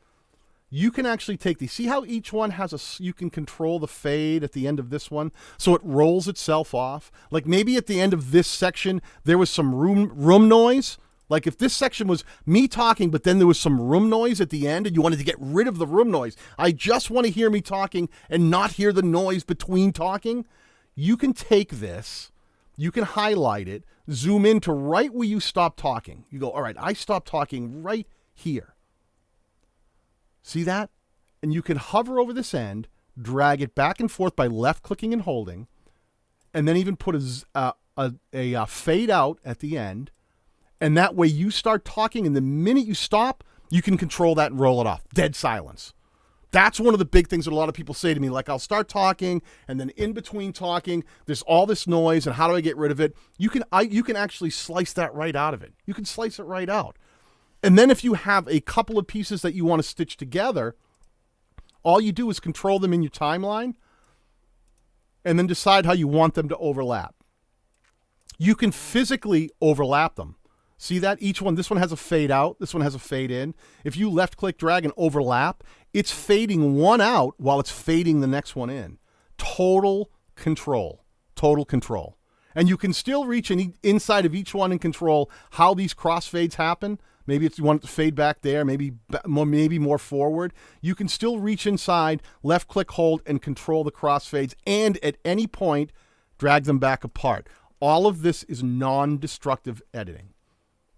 You can actually take these. See how each one has a, you can control the fade at the end of this one so it rolls itself off. Like maybe at the end of this section, there was some room noise. Like if this section was me talking, but then there was some room noise at the end and you wanted to get rid of the room noise. I just want to hear me talking and not hear the noise between talking. You can take this, you can highlight it, zoom in to right where you stop talking. You go, all right, I stopped talking right here. See that? And you can hover over this end, drag it back and forth by left clicking and holding, and then even put a fade out at the end. And that way you start talking, and the minute you stop, you can control that and roll it off. Dead silence. That's one of the big things that a lot of people say to me. Like I'll start talking, and then in between talking, there's all this noise, and how do I get rid of it? You can actually slice that right out of it. You can slice it right out. And then if you have a couple of pieces that you want to stitch together, all you do is control them in your timeline and then decide how you want them to overlap. You can physically overlap them. See that? Each one, this one has a fade out, this one has a fade in. If you left click, drag, and overlap, it's fading one out while it's fading the next one in. Total control. Total control. And you can still reach inside of each one and control how these crossfades happen. Maybe it's you want it to fade back there, maybe more forward. You can still reach inside, left click, hold, and control the crossfades, and at any point, drag them back apart. All of this is non-destructive editing.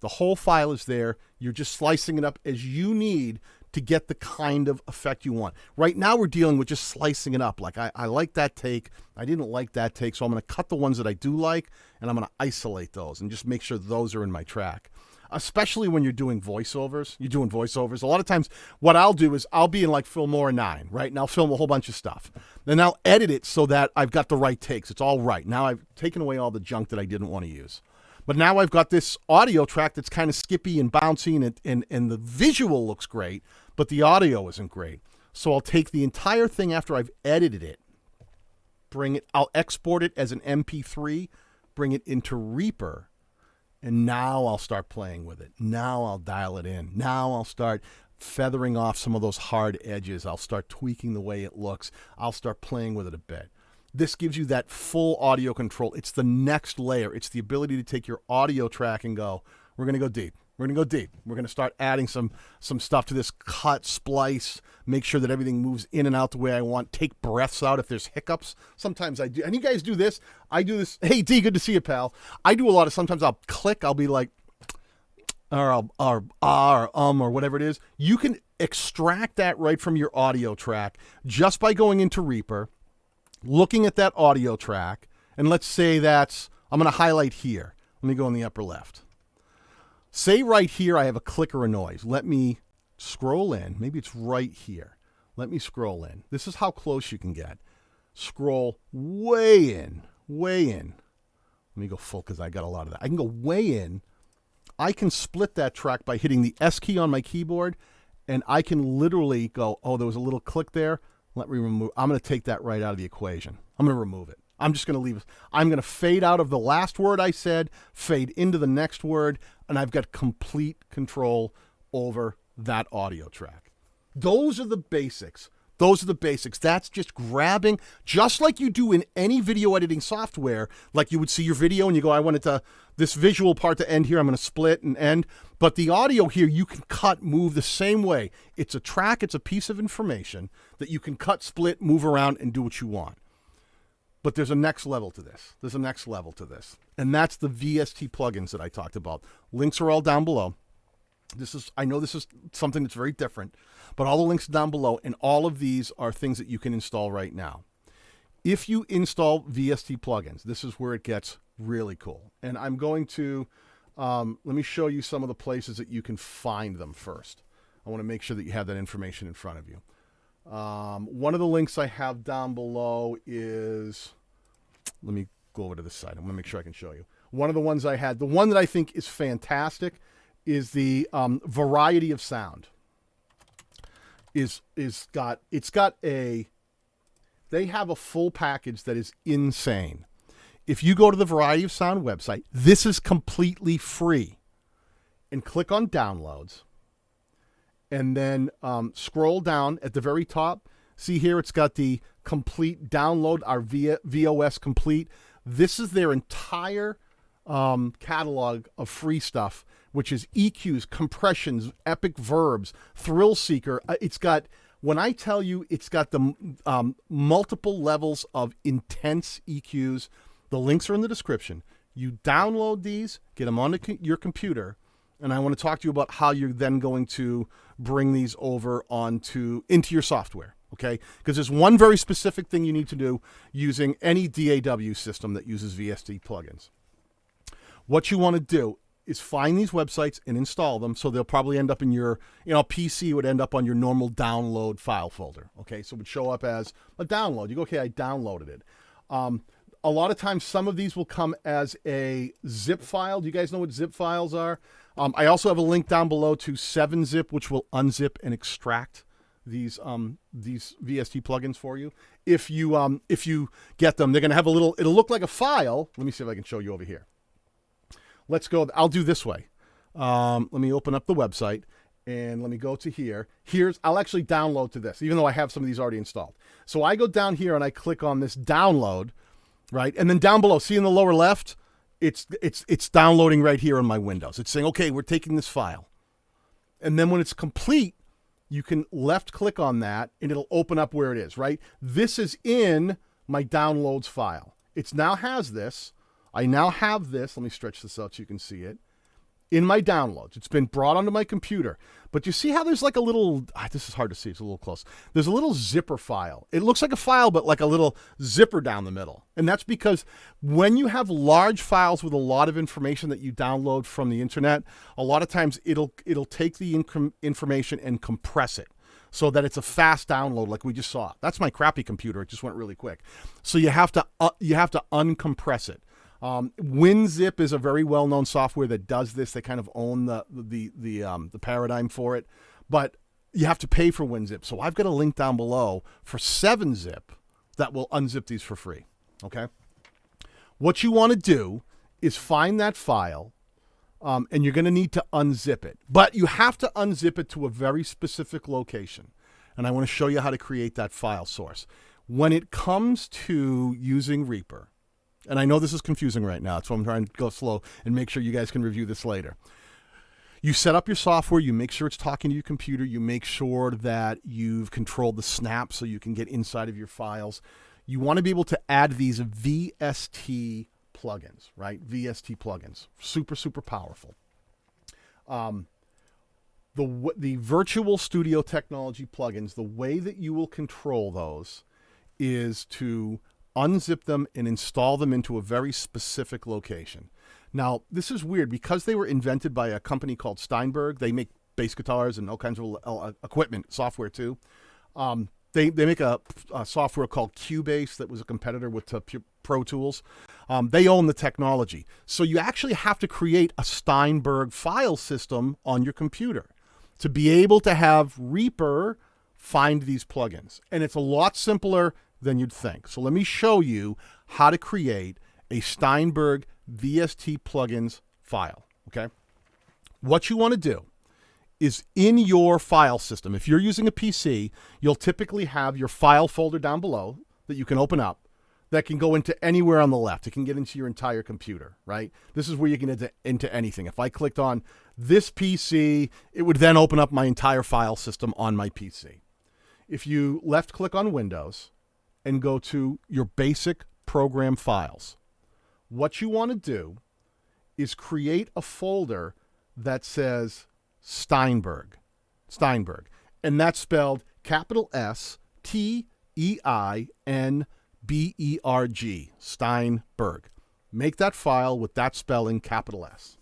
The whole file is there. You're just slicing it up as you need to get the kind of effect you want. Right now we're dealing with just slicing it up. Like I like that take. I didn't like that take, so I'm going to cut the ones that I do like, and I'm going to isolate those and just make sure those are in my track. Especially when you're doing voiceovers. You're doing voiceovers. A lot of times what I'll do is I'll be in like Filmora 9, right? And I'll film a whole bunch of stuff. Then I'll edit it so that I've got the right takes. It's all right. Now I've taken away all the junk that I didn't want to use. But now I've got this audio track that's kind of skippy and bouncy, and the visual looks great, but the audio isn't great. So I'll take the entire thing after I've edited it, I'll export it as an MP3, bring it into Reaper, and now I'll start playing with it. Now I'll dial it in. Now I'll start feathering off some of those hard edges. I'll start tweaking the way it looks. I'll start playing with it a bit. This gives you that full audio control. It's the next layer. It's the ability to take your audio track and go, we're going to go deep. We're going to go deep. We're going to start adding some stuff to this, cut, splice, make sure that everything moves in and out the way I want. Take breaths out if there's hiccups. Sometimes I do. And you guys do this. I do this. Hey, D, good to see you, pal. I do a lot of, sometimes I'll click. I'll be like, or whatever it is. You can extract that right from your audio track just by going into Reaper, looking at that audio track, and let's say that's, I'm going to highlight here. Let me go in the upper left. Say right here I have a click or a noise. Let me scroll in. Maybe it's right here. Let me scroll in. This is how close you can get. Scroll way in, way in. Let me go full because I got a lot of that. I can go way in. I can split that track by hitting the S key on my keyboard, and I can literally go, oh, there was a little click there. Let me remove. I'm going to take that right out of the equation. I'm going to remove it. I'm just going to leave it. I'm going to fade out of the last word I said, fade into the next word, and I've got complete control over that audio track. Those are the basics. Those are the basics. That's just grabbing, just like you do in any video editing software, like you would see your video and you go, I want it to, this visual part to end here, I'm going to split and end. But the audio here, you can cut, move the same way. It's a track, it's a piece of information that you can cut, split, move around, and do what you want. But there's a next level to this. There's a next level to this. And that's the VST plugins that I talked about. Links are all down below. I know this is something that's very different, but all the links are down below, and all of these are things that you can install right now. If you install VST plugins, this is where it gets really cool. And I'm going to, let me show you some of the places that you can find them first. I want to make sure that you have that information in front of you. One of the links I have down below is Let me go over to this side. I'm going to make sure I can show you. One of the ones I had, the one that I think is fantastic is the variety of sound. It's got they have a full package that is insane. If you go to the Variety of Sound website, this is completely free. And click on downloads. And then scroll down at the very top. See here, it's got the complete download, our VOS complete. This is their entire catalog of free stuff, which is EQs, compressions, epic verbs, thrill seeker. It's got, when I tell you, it's got the multiple levels of intense EQs. The links are in the description. You download these, get them onto your computer, and I want to talk to you about how you're then going to bring these over into your software. Okay, because there's one very specific thing you need to do using any DAW system that uses VST plugins. What you want to do is find these websites and install them, so they'll probably end up in your, PC would end up on your normal download file folder. Okay, so it would show up as a download. You go, okay, I downloaded it. A lot of times, some of these will come as a zip file. Do you guys know what zip files are? I also have a link down below to 7-zip, which will unzip and extract these VST plugins for you. If you get them, they're going to have it'll look like a file. Let me see if I can show you over here. Let's go. I'll do this way. Let me open up the website and let me go to here. I'll actually download to this, even though I have some of these already installed. So I go down here and I click on this download, right? And then down below, see in the lower left, it's downloading right here on my Windows. It's saying, okay, we're taking this file. And then when it's complete, you can left click on that and it'll open up where it is, right? This is in my downloads file. It now has this. I now have this. Let me stretch this out so you can see it. In my downloads. It's been brought onto my computer. But you see how there's like a little, this is hard to see, it's a little close. There's a little zipper file. It looks like a file, but like a little zipper down the middle. And that's because when you have large files with a lot of information that you download from the internet, a lot of times it'll take the information and compress it so that it's a fast download like we just saw. That's my crappy computer. It just went really quick. So you have to uncompress it. WinZip is a very well-known software that does this. They kind of own the paradigm for it, but you have to pay for WinZip. So I've got a link down below for 7-zip that will unzip these for free. Okay. What you want to do is find that file, and you're going to need to unzip it, but you have to unzip it to a very specific location. And I want to show you how to create that file source. When it comes to using Reaper, and I know this is confusing right now, so I'm trying to go slow and make sure you guys can review this later. You set up your software, you make sure it's talking to your computer, you make sure that you've controlled the snap so you can get inside of your files. You want to be able to add these VST plugins, right? VST plugins, super, super powerful. The virtual studio technology plugins, the way that you will control those is to unzip them and install them into a very specific location. Now, this is weird because they were invented by a company called Steinberg. They make bass guitars and all kinds of equipment, software too. They make a software called Cubase that was a competitor with Pro Tools. They own the technology. So you actually have to create a Steinberg file system on your computer to be able to have Reaper find these plugins. And it's a lot simpler than you'd think. So let me show you how to create a Steinberg VST plugins file, okay? What you want to do is in your file system, if you're using a PC, you'll typically have your file folder down below that you can open up that can go into anywhere on the left. It can get into your entire computer, right? This is where you can get into anything. If I clicked on this PC, it would then open up my entire file system on my PC. If you left click on Windows and go to your basic program files, what you want to do is create a folder that says Steinberg, and that's spelled capital STEINBERG, Steinberg. Make that file with that spelling, capital S.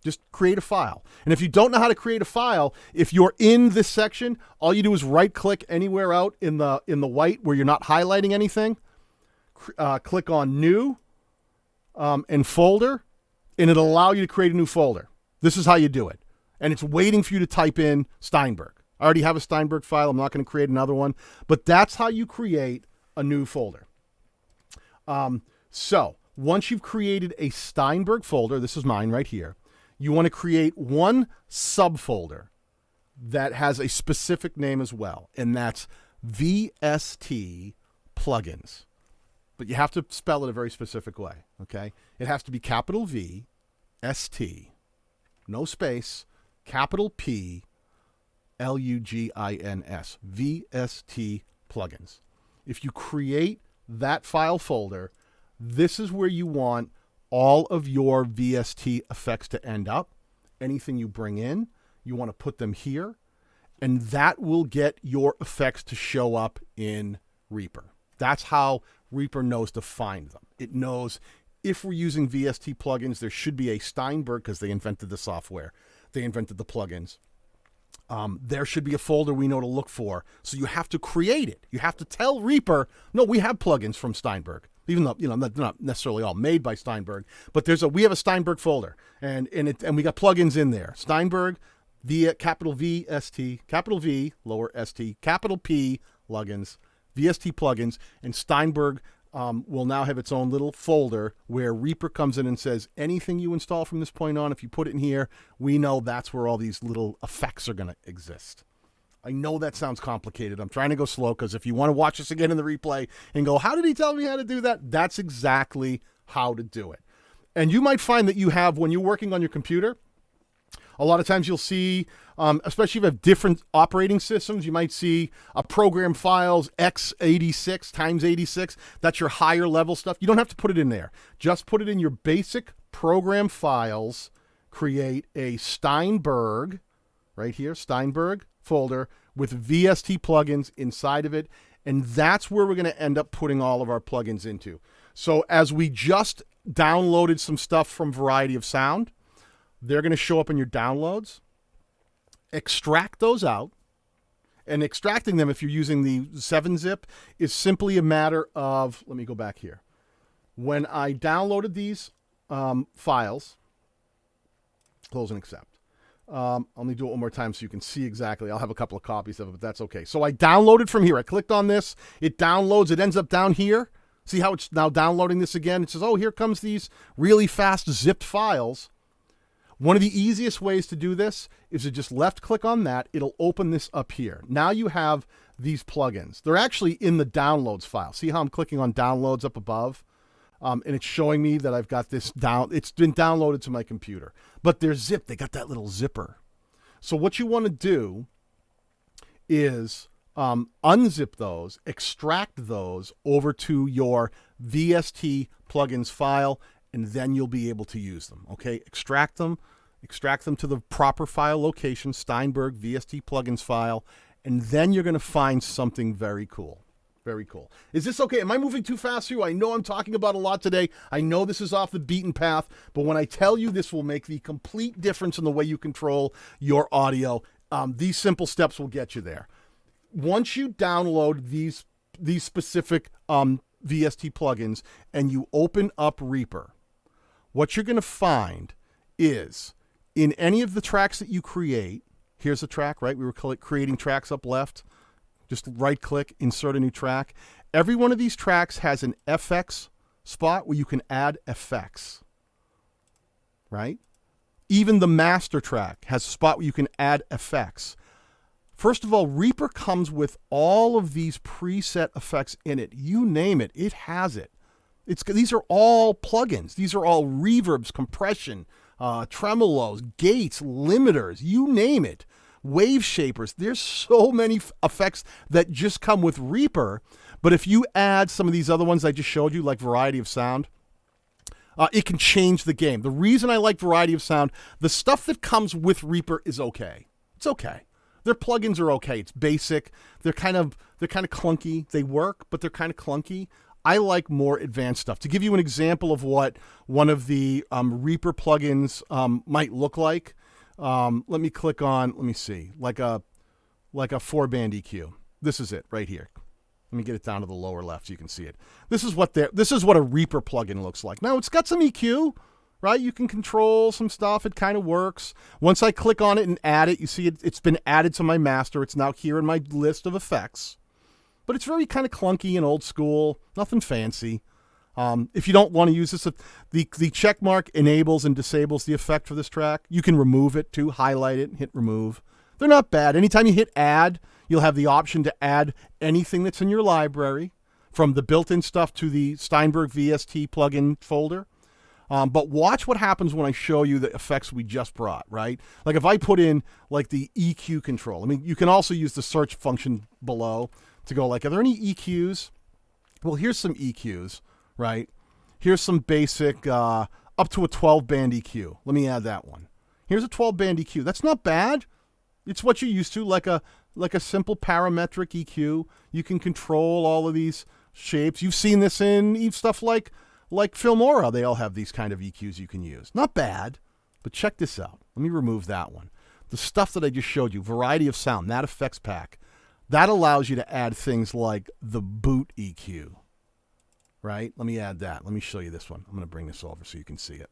Just create a file. And if you don't know how to create a file, if you're in this section, all you do is right click anywhere out in the white where you're not highlighting anything, click on New and Folder, and it'll allow you to create a new folder. This is how you do it. And it's waiting for you to type in Steinberg. I already have a Steinberg file. I'm not going to create another one. But that's how you create a new folder. So once you've created a Steinberg folder, this is mine right here, you want to create one subfolder that has a specific name as well, and that's VST plugins. But you have to spell it a very specific way, okay? It has to be capital V, ST, no space, capital P, LUGINS, VST plugins. If you create that file folder, this is where you want all of your VST effects to end up. Anything you bring in, you want to put them here, and that will get your effects to show up in Reaper. That's how Reaper knows to find them. It knows if we're using VST plugins, there should be a Steinberg, because they invented the software. They invented the plugins. There should be a folder we know to look for. So you have to create it. You have to tell Reaper, no, we have plugins from Steinberg. Even though, they're not necessarily all made by Steinberg, but we have a Steinberg folder, and we got plugins in there. Steinberg, capital V, ST, capital V, lower ST, capital P, plugins, VST plugins, and Steinberg will now have its own little folder where Reaper comes in and says, anything you install from this point on, if you put it in here, we know that's where all these little effects are going to exist. I know that sounds complicated. I'm trying to go slow because if you want to watch this again in the replay and go, how did he tell me how to do that? That's exactly how to do it. And you might find that you have, when you're working on your computer, a lot of times you'll see, especially if you have different operating systems, you might see a program files x86 times 86. That's your higher level stuff. You don't have to put it in there. Just put it in your basic program files. Create a Steinberg, right here, Steinberg folder with VST plugins inside of it. And that's where we're going to end up putting all of our plugins into. So as we just downloaded some stuff from Variety of Sound, they're going to show up in your downloads. Extract those out. And extracting them, if you're using the 7-zip, is simply a matter of, let me go back here. When I downloaded these files, close and accept. Let me do it one more time so you can see exactly. I'll have a couple of copies of it, but that's okay. So I downloaded from here. I clicked on this. It downloads. It ends up down here. See how it's now downloading this again? It says, oh, here comes these really fast zipped files. One of the easiest ways to do this is to just left click on that. It'll open this up here. Now you have these plugins. They're actually in the downloads file. See how I'm clicking on downloads up above? And it's showing me that I've got this down. It's been downloaded to my computer, but they're zipped. They got that little zipper. So what you want to do is unzip those, extract those over to your VST plugins file, and then you'll be able to use them. Okay, extract them to the proper file location, Steinberg VST plugins file, and then you're going to find something very cool. Very cool. Is this okay? Am I moving too fast for you? I know I'm talking about a lot today. I know this is off the beaten path, but when I tell you this will make the complete difference in the way you control your audio, these simple steps will get you there. Once you download these specific VST plugins and you open up Reaper, what you're going to find is in any of the tracks that you create, here's a track, right? We were creating tracks up left. Just right click, insert a new track. Every one of these tracks has an FX spot where you can add effects, right? Even the master track has a spot where you can add effects. First of all, Reaper comes with all of these preset effects in it. You name it, it has it. These are all plugins. These are all reverbs, compression, tremolos, gates, limiters, you name it. Wave shapers. There's so many effects that just come with Reaper. But if you add some of these other ones I just showed you, like Variety of Sound, it can change the game. The reason I like Variety of Sound, the stuff that comes with Reaper is okay. It's okay. Their plugins are okay. It's basic. They're kind of clunky. They work, but they're kind of clunky. I like more advanced stuff. To give you an example of what one of the Reaper plugins might look like, let me click on, let me see, like a 4-band EQ. This is it right here. Let me get it down to the lower left so you can see it. This is what a Reaper plugin looks like. Now, it's got some EQ, right? You can control some stuff. It kind of works. Once I click on it and add it, you see it's been added to my master. It's now here in my list of effects. But it's very kind of clunky and old school. Nothing fancy. If you don't want to use this, the check mark enables and disables the effect for this track. You can remove it too, highlight it, and hit remove. They're not bad. Anytime you hit add, you'll have the option to add anything that's in your library, from the built-in stuff to the Steinberg VST plugin folder. But watch what happens when I show you the effects we just brought, right? Like if I put in like the EQ control. I mean, you can also use the search function below to go like, are there any EQs? Well, here's some EQs, right? Here's some basic up to a 12-band EQ. Let me add that one. Here's a 12-band EQ. That's not bad. It's what you're used to, like a simple parametric EQ. You can control all of these shapes. You've seen this in stuff like Filmora. They all have these kind of EQs you can use. Not bad, but check this out. Let me remove that one. The stuff that I just showed you, variety of sound, that effects pack, that allows you to add things like the boot EQ, right? Let me add that. Let me show you this one. I'm going to bring this over so you can see it.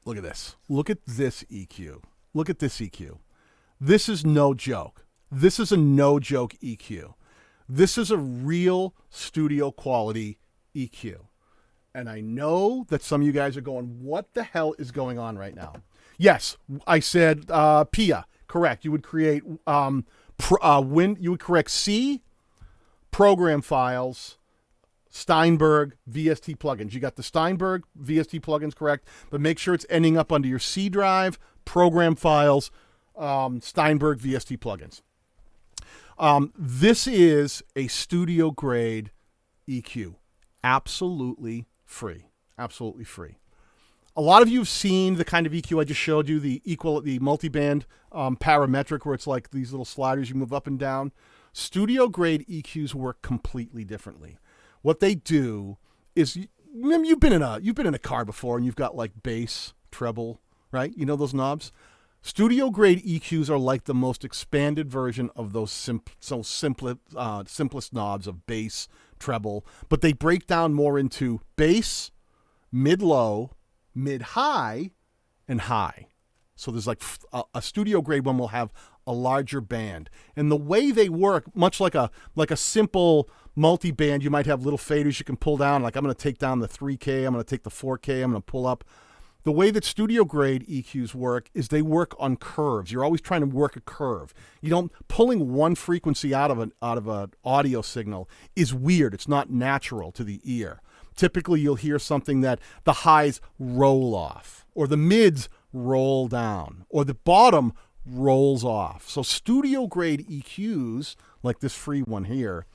Look at this. Look at this EQ. Look at this EQ. This is no joke. This is a no-joke EQ. This is a real studio quality EQ. And I know that some of you guys are going, what the hell is going on right now? Yes, I said PIA. Correct. You would create you would correct C program files, Steinberg VST plugins. You got the Steinberg VST plugins correct, but make sure it's ending up under your C drive, program files, Steinberg VST plugins. This is a studio grade EQ. Absolutely free. Absolutely free. A lot of you have seen the kind of EQ I just showed you, the multi-band parametric, where it's like these little sliders you move up and down. Studio grade EQs work completely differently. What they do is, you've been in a car before and you've got like bass, treble, right? You know those knobs? Studio grade EQs are like the most expanded version of those simplest knobs of bass, treble, but they break down more into bass, mid-low, mid-high, and high. So there's like a studio grade one will have a larger band. And the way they work, much like a simple multi-band, you might have little faders you can pull down. Like I'm going to take down the 3K, I'm going to take the 4K, I'm going to pull up. The way that studio grade EQs work is they work on curves. You're always trying to work a curve. Pulling one frequency out of an audio signal is weird. It's not natural to the ear. Typically, you'll hear something that the highs roll off, or the mids roll down, or the bottom rolls off. So studio grade EQs, like this free one here,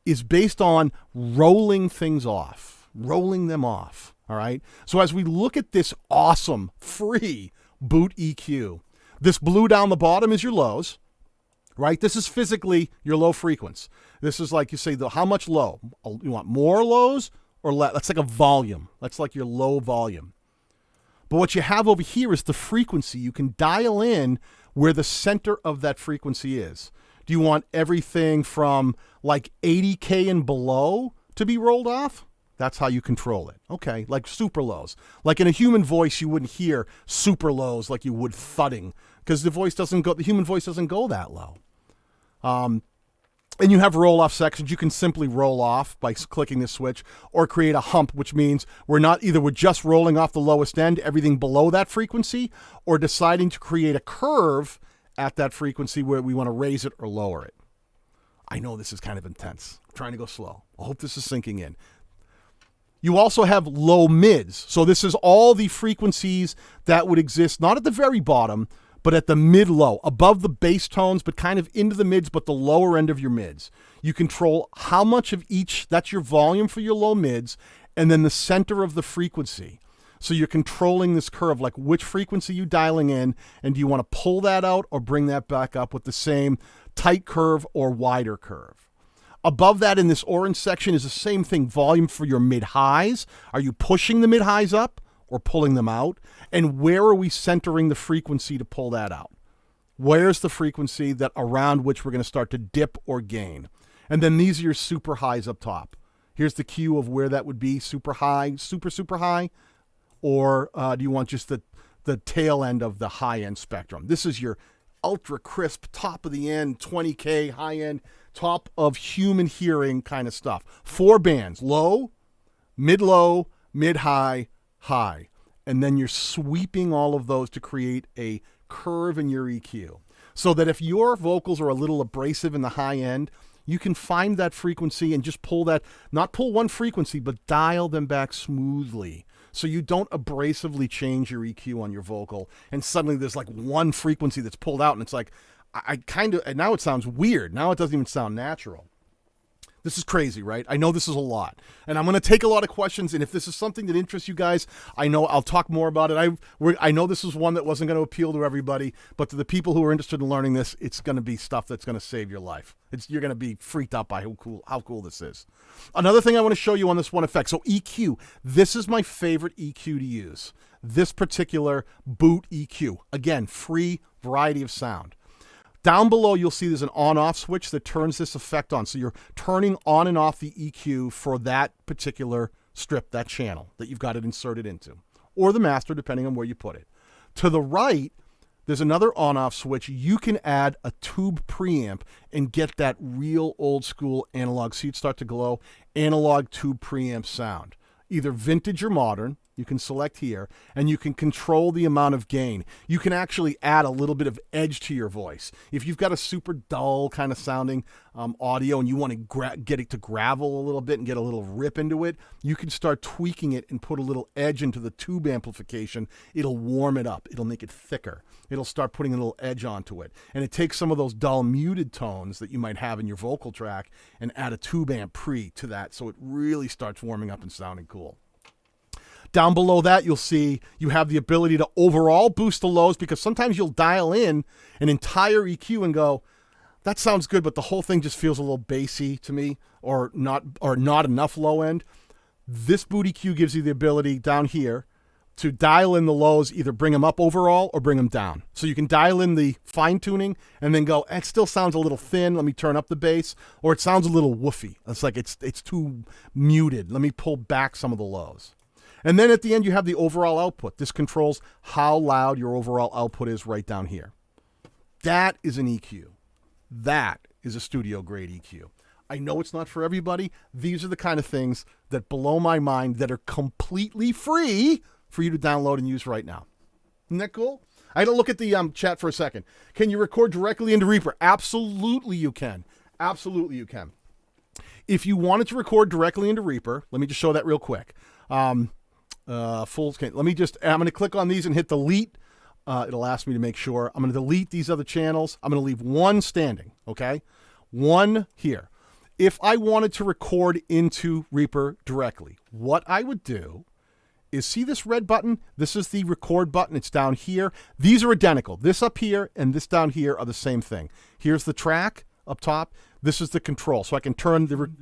is based on rolling things off, rolling them off. All right. So as we look at this awesome free boot EQ, this blue down the bottom is your lows, right? This is physically your low frequency. This is like you say, how much low? You want more lows or less? That's like a volume. That's like your low volume. But what you have over here is the frequency. You can dial in where the center of that frequency is. Do you want everything from like 80K and below to be rolled off? That's how you control it. Okay, like super lows. Like in a human voice, you wouldn't hear super lows like you would thudding, because the human voice doesn't go that low. And you have roll-off sections. You can simply roll off by clicking this switch, or create a hump, which means we're just rolling off the lowest end, everything below that frequency, or deciding to create a curve at that frequency where we want to raise it or lower it. I know this is kind of intense. I'm trying to go slow. I hope this is sinking in. You also have low mids. So this is all the frequencies that would exist, not at the very bottom, but at the mid-low, above the bass tones, but kind of into the mids, but the lower end of your mids. You control how much of each, that's your volume for your low mids, and then the center of the frequency. So you're controlling this curve, like which frequency you dialing in, and do you want to pull that out or bring that back up with the same tight curve or wider curve? Above that in this orange section is the same thing, volume for your mid-highs. Are you pushing the mid-highs up or pulling them out? And where are we centering the frequency to pull that out? Where's the frequency that around which we're going to start to dip or gain? And then these are your super highs up top. Here's the cue of where that would be, super high, super, super high. Or do you want just the tail end of the high end spectrum? This is your ultra crisp, top of the end, 20K, high end, top of human hearing kind of stuff. 4 bands, low, mid-low, mid-high, high. And then you're sweeping all of those to create a curve in your EQ. So that if your vocals are a little abrasive in the high end, you can find that frequency and just pull that, not pull one frequency, but dial them back smoothly. So you don't abrasively change your EQ on your vocal. And suddenly there's like one frequency that's pulled out and it's like, and now it sounds weird. Now it doesn't even sound natural. This is crazy, right? I know this is a lot. And I'm going to take a lot of questions. And if this is something that interests you guys, I know I'll talk more about it. I know this is one that wasn't going to appeal to everybody. But to the people who are interested in learning this, it's going to be stuff that's going to save your life. You're going to be freaked out by how cool this is. Another thing I want to show you on this one effect. So EQ. This is my favorite EQ to use. This particular BootEQ. Again, free variety of sound. Down below, you'll see there's an on-off switch that turns this effect on. So you're turning on and off the EQ for that particular strip, that channel that you've got it inserted into, or the master, depending on where you put it. To the right, there's another on-off switch. You can add a tube preamp and get that real old-school analog, see it start to glow, analog tube preamp sound. Either vintage or modern. You can select here, and you can control the amount of gain. You can actually add a little bit of edge to your voice. If you've got a super dull kind of sounding audio and you want to get it to gravel a little bit and get a little rip into it, you can start tweaking it and put a little edge into the tube amplification. It'll warm it up. It'll make it thicker. It'll start putting a little edge onto it. And it takes some of those dull muted tones that you might have in your vocal track and add a tube amp pre to that so it really starts warming up and sounding cool. Down below that, you'll see you have the ability to overall boost the lows, because sometimes you'll dial in an entire EQ and go, that sounds good, but the whole thing just feels a little bassy to me, or not enough low end. This BootEQ gives you the ability down here to dial in the lows, either bring them up overall or bring them down. So you can dial in the fine tuning and then go, it still sounds a little thin, let me turn up the bass, or it sounds a little woofy. It's like it's too muted. Let me pull back some of the lows. And then at the end, you have the overall output. This controls how loud your overall output is right down here. That is an EQ. That is a studio grade EQ. I know it's not for everybody. These are the kind of things that blow my mind that are completely free for you to download and use right now. Isn't that cool? I had to look at the chat for a second. Can you record directly into Reaper? Absolutely you can. Absolutely you can. If you wanted to record directly into Reaper, let me just show that real quick. Full screen. I'm going to click on these and hit delete. It'll ask me to make sure. I'm going to delete these other channels. I'm going to leave one standing, okay? One here. If I wanted to record into Reaper directly, what I would do is, see this red button? This is the record button. It's down here. These are identical. This up here and this down here are the same thing. Here's the track up top. This is the control. So I can turn the... Do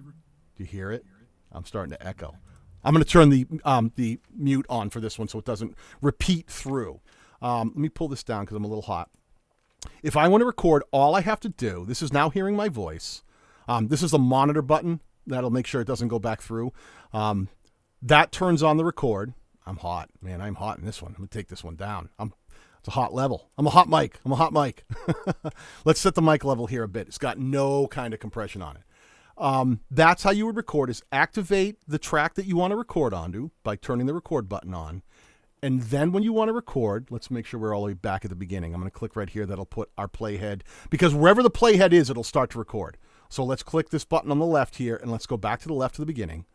you hear it? I'm starting to echo. I'm going to turn the mute on for this one so it doesn't repeat through. Let me pull this down because I'm a little hot. If I want to record, all I have to do, this is now hearing my voice. This is the monitor button. That'll make sure it doesn't go back through. That turns on the record. I'm hot. Man, I'm hot in this one. I'm going to take this one down. It's a hot level. I'm a hot mic. Let's set the mic level here a bit. It's got no kind of compression on it. That's how you would record, is activate the track that you want to record onto by turning the record button on. And then when you want to record, let's make sure we're all the way back at the beginning. I'm going to click right here. That'll put our playhead, because wherever the playhead is, it'll start to record. So let's click this button on the left here, and let's go back to the left to the beginning.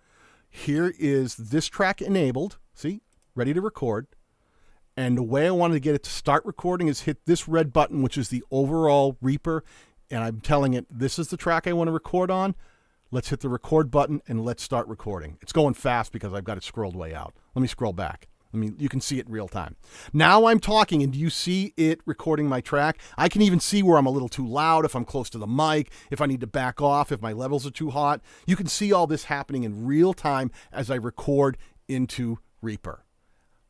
Here is this track enabled. See, ready to record. And the way I wanted to get it to start recording is hit this red button, which is the overall Reaper. And I'm telling it, this is the track I want to record on. Let's hit the record button and let's start recording. It's going fast because I've got it scrolled way out. Let me scroll back. You can see it in real time. Now I'm talking, and do you see it recording my track? I can even see where I'm a little too loud, if I'm close to the mic, if I need to back off, if my levels are too hot. You can see all this happening in real time as I record into Reaper.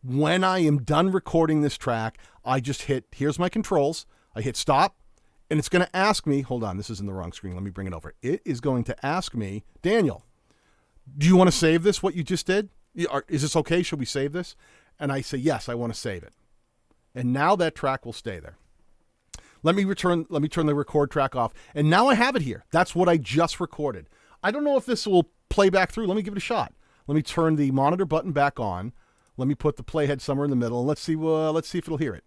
When I am done recording this track, I just hit, here's my controls. I hit stop, and it's going to ask me, hold on, this is in the wrong screen. Let me bring it over. It is going to ask me, Daniel, do you want to save this, what you just did? Is this okay? Should we save this? And I say, yes, I want to save it. And now that track will stay there. Let me turn the record track off. And now I have it here. That's what I just recorded. I don't know if this will play back through. Let me give it a shot. Let me turn the monitor button back on. Let me put the playhead somewhere in the middle, and let's see if it'll hear it.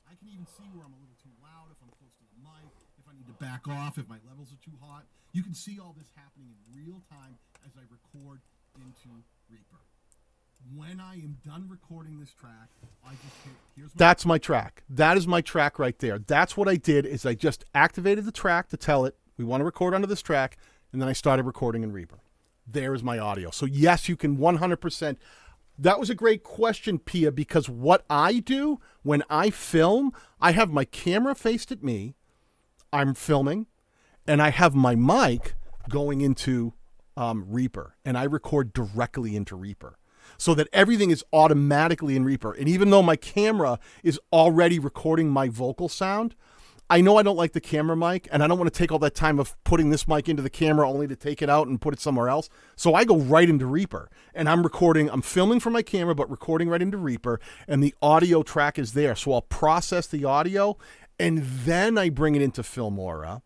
I can even see where I'm a little too loud, if I'm close to the mic, if I need to back off, if my levels are too hot. You can see all this happening in real time as I record into Reaper. When I am done recording this track, I just hit, that's my track. That is my track right there. That's what I did, is I just activated the track to tell it, we want to record onto this track, and then I started recording in Reaper. There is my audio. So yes, you can 100%. That was a great question, Pia, because what I do when I film, I have my camera faced at me, I'm filming, and I have my mic going into Reaper, and I record directly into Reaper, so that everything is automatically in Reaper. And even though my camera is already recording my vocal sound, I know I don't like the camera mic, and I don't want to take all that time of putting this mic into the camera only to take it out and put it somewhere else. So I go right into Reaper, and I'm filming from my camera, but recording right into Reaper, and the audio track is there. So I'll process the audio, and then I bring it into Filmora,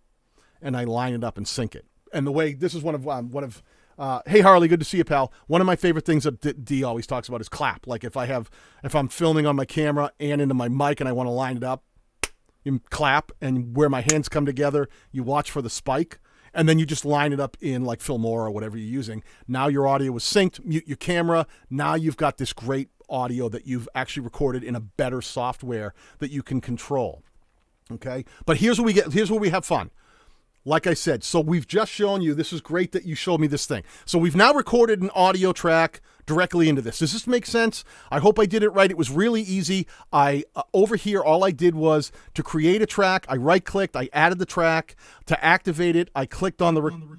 and I line it up and sync it. And the way, this is one of hey Harley, good to see you, pal. One of my favorite things that D always talks about is clap. Like if I'm filming on my camera and into my mic and I want to line it up, you clap, and where my hands come together, you watch for the spike, and then you just line it up in like Filmora or whatever you're using. Now your audio is synced, mute your camera. Now you've got this great audio that you've actually recorded in a better software that you can control. Okay, but here's where we have fun. Like I said, so we've just shown you, this is great that you showed me this thing. So we've now recorded an audio track directly into this. Does this make sense? I hope I did it right. It was really easy. Over here, all I did was to create a track. I right-clicked. I added the track. To activate it, I clicked on the...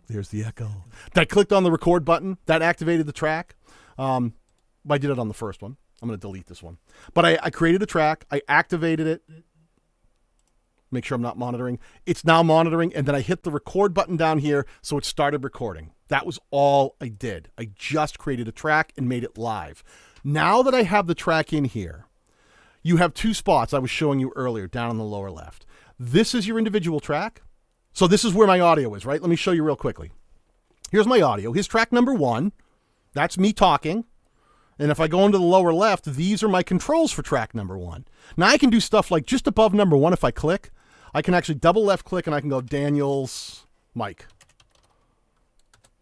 There's the echo. I clicked on the record button. That activated the track. I did it on the first one. I'm going to delete this one. But I created a track. I activated it. Make sure I'm not monitoring. It's now monitoring, and then I hit the record button down here, so it started recording. That was all I did. I just created a track and made it live. Now that I have the track in here, you have two spots I was showing you earlier down in the lower left. This is your individual track. So this is where my audio is, right? Let me show you real quickly. Here's my audio. Here's track number 1. That's me talking. And if I go into the lower left, these are my controls for track number 1. Now I can do stuff like just above number 1, if I click, I can actually double left click and I can go Daniel's mic.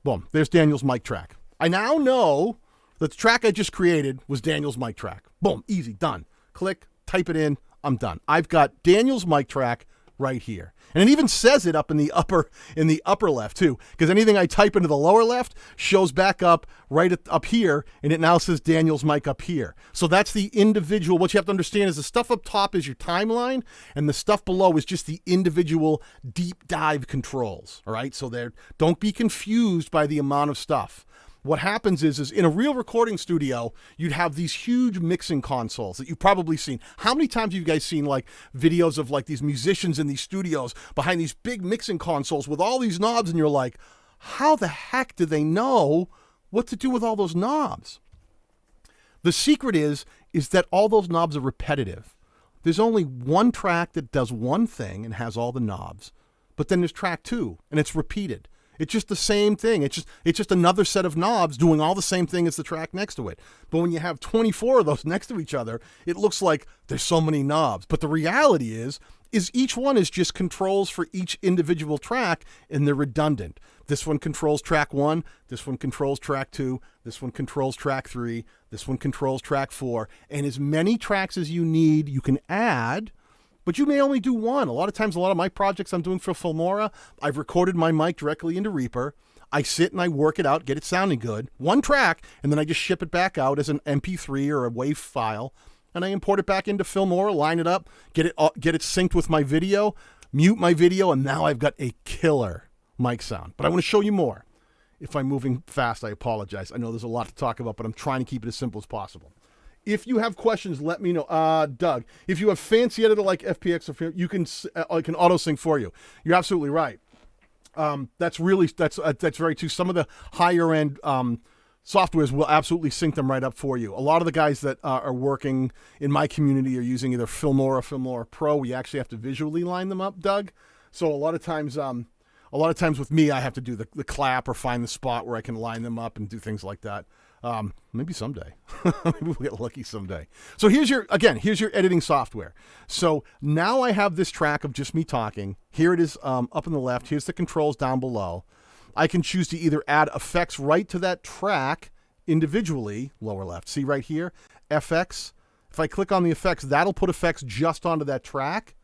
Boom, there's Daniel's mic track. I now know that the track I just created was Daniel's mic track. Boom, easy, done. Click, type it in, I'm done. I've got Daniel's mic track right here. And it even says it up in the upper left too, because anything I type into the lower left shows back up right up here, and it now says Daniel's mic up here. So that's the individual. What you have to understand is the stuff up top is your timeline, and the stuff below is just the individual deep dive controls. All right, so don't be confused by the amount of stuff. What happens is in a real recording studio, you'd have these huge mixing consoles that you've probably seen. How many times have you guys seen like videos of like these musicians in these studios behind these big mixing consoles with all these knobs, and you're like, how the heck do they know what to do with all those knobs? The secret is that all those knobs are repetitive. There's only one track that does one thing and has all the knobs, but then there's track 2, and it's repeated. It's just the same thing. It's just another set of knobs doing all the same thing as the track next to it. But when you have 24 of those next to each other, it looks like there's so many knobs. But the reality is each one is just controls for each individual track, and they're redundant. This one controls track 1, this one controls track 2, this one controls track 3, this one controls track 4, and as many tracks as you need, you can add. But you may only do one. A lot of times, a lot of my projects I'm doing for Filmora, I've recorded my mic directly into Reaper. I sit and I work it out, get it sounding good. One track, and then I just ship it back out as an MP3 or a WAV file, and I import it back into Filmora, line it up, get it synced with my video, mute my video, and now I've got a killer mic sound. But I want to show you more. If I'm moving fast, I apologize. I know there's a lot to talk about, but I'm trying to keep it as simple as possible. If you have questions, let me know. Doug, if you have fancy editor like FPX, or you can I can auto sync for you. You're absolutely right. That's very true. Some of the higher end softwares will absolutely sync them right up for you. A lot of the guys that are working in my community are using either Filmora or Filmora Pro. We actually have to visually line them up, Doug. So a lot of times with me, I have to do the clap or find the spot where I can line them up and do things like that. Maybe someday. Maybe we'll get lucky someday. So here's your editing software. So now I have this track of just me talking. Here it is up on the left. Here's the controls down below. I can choose to either add effects right to that track individually, lower left. See right here, FX. If I click on the effects, that'll put effects just onto that track.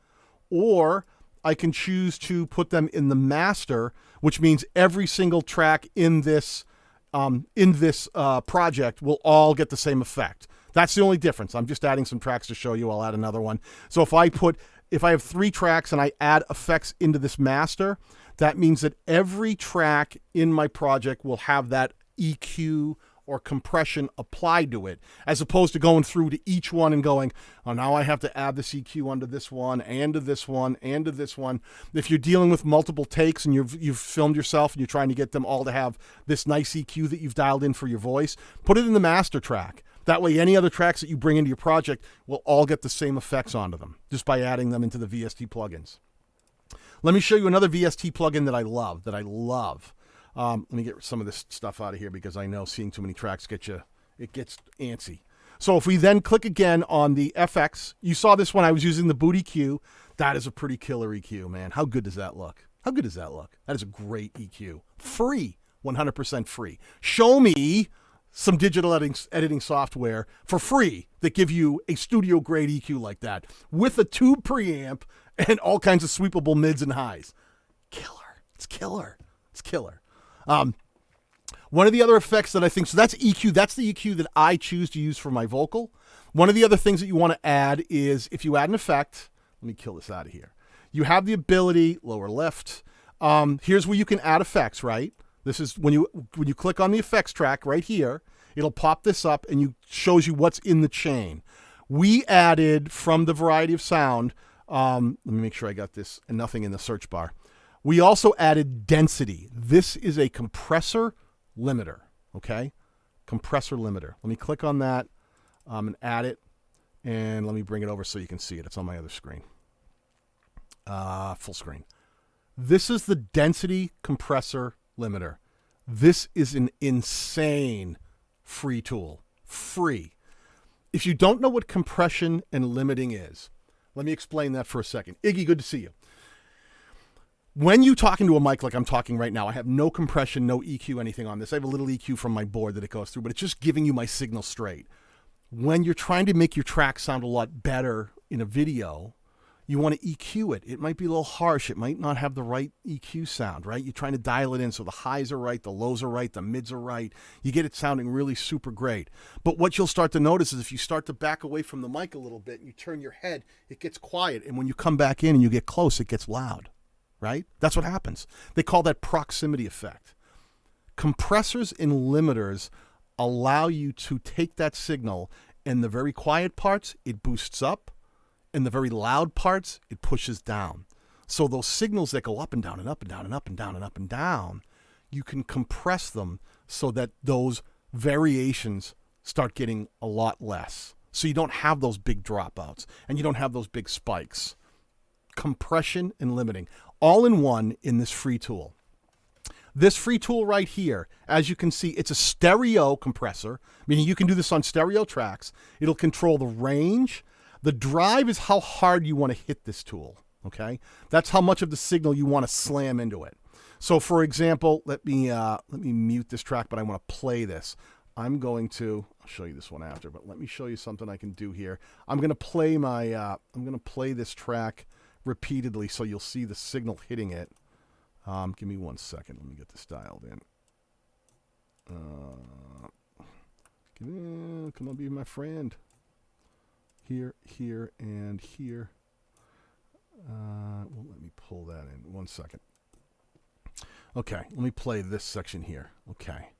Or I can choose to put them in the master, which means every single track in this project will all get the same effect. That's the only difference. I'm just adding some tracks to show you. I'll add another one. So if I have 3 tracks and I add effects into this master, that means that every track in my project will have that EQ or compression applied to it, as opposed to going through to each one and going, oh, now I have to add this EQ onto this one, and to this one, and to this one. If you're dealing with multiple takes and you've filmed yourself and you're trying to get them all to have this nice EQ that you've dialed in for your voice, put it in the master track. That way, any other tracks that you bring into your project will all get the same effects onto them, just by adding them into the VST plugins. Let me show you another VST plugin that I love. Let me get some of this stuff out of here because I know seeing too many tracks gets antsy. So if we then click again on the FX, you saw this when I was using the BootEQ. That is a pretty killer EQ, man. How good does that look? That is a great EQ. Free, 100% free. Show me some digital editing software for free that give you a studio grade EQ like that with a tube preamp and all kinds of sweepable mids and highs. It's killer. One of the other effects that I think, so that's EQ, that's the EQ that I choose to use for my vocal. One of the other things that you want to add is if you add an effect, let me kill this out of here. You have the ability, lower left, here's where you can add effects, right? This is when you click on the effects track right here, it'll pop this up and shows you what's in the chain. We added from the variety of sound, let me make sure I got this and nothing in the search bar. We also added density. This is a compressor limiter, okay? Compressor limiter. Let me click on that and add it, and let me bring it over so you can see it. It's on my other screen. Full screen. This is the density compressor limiter. This is an insane free tool. Free. If you don't know what compression and limiting is, let me explain that for a second. Iggy, good to see you. When you talk into a mic like I'm talking right now, I have no compression, no EQ, anything on this. I have a little EQ from my board that it goes through, but it's just giving you my signal straight. When you're trying to make your track sound a lot better in a video, you want to EQ it. It might be a little harsh. It might not have the right EQ sound, right? You're trying to dial it in so the highs are right, the lows are right, the mids are right. You get it sounding really super great. But what you'll start to notice is if you start to back away from the mic a little bit and you turn your head, it gets quiet. And when you come back in and you get close, it gets loud. Right? That's what happens. They call that proximity effect. Compressors and limiters allow you to take that signal, and the very quiet parts, it boosts up, and the very loud parts, it pushes down. So those signals that go up and down and up and down and up and down and up and down, you can compress them so that those variations start getting a lot less. So you don't have those big dropouts, and you don't have those big spikes. Compression and limiting, all in one in this free tool. This free tool right here, as you can see, it's a stereo compressor, meaning you can do this on stereo tracks. It'll control the range. The drive is how hard you want to hit this tool, okay? That's how much of the signal you want to slam into it. So for example, let me mute this track, but I want to play this. I'll show you this one after, but let me show you something I can do here. I'm going to play this track repeatedly so you'll see the signal hitting it. Give me 1 second. Let me get this dialed in. Come on, be my friend. Here, and here. Well, let me pull that in. 1 second. Okay, let me play this section here. Okay.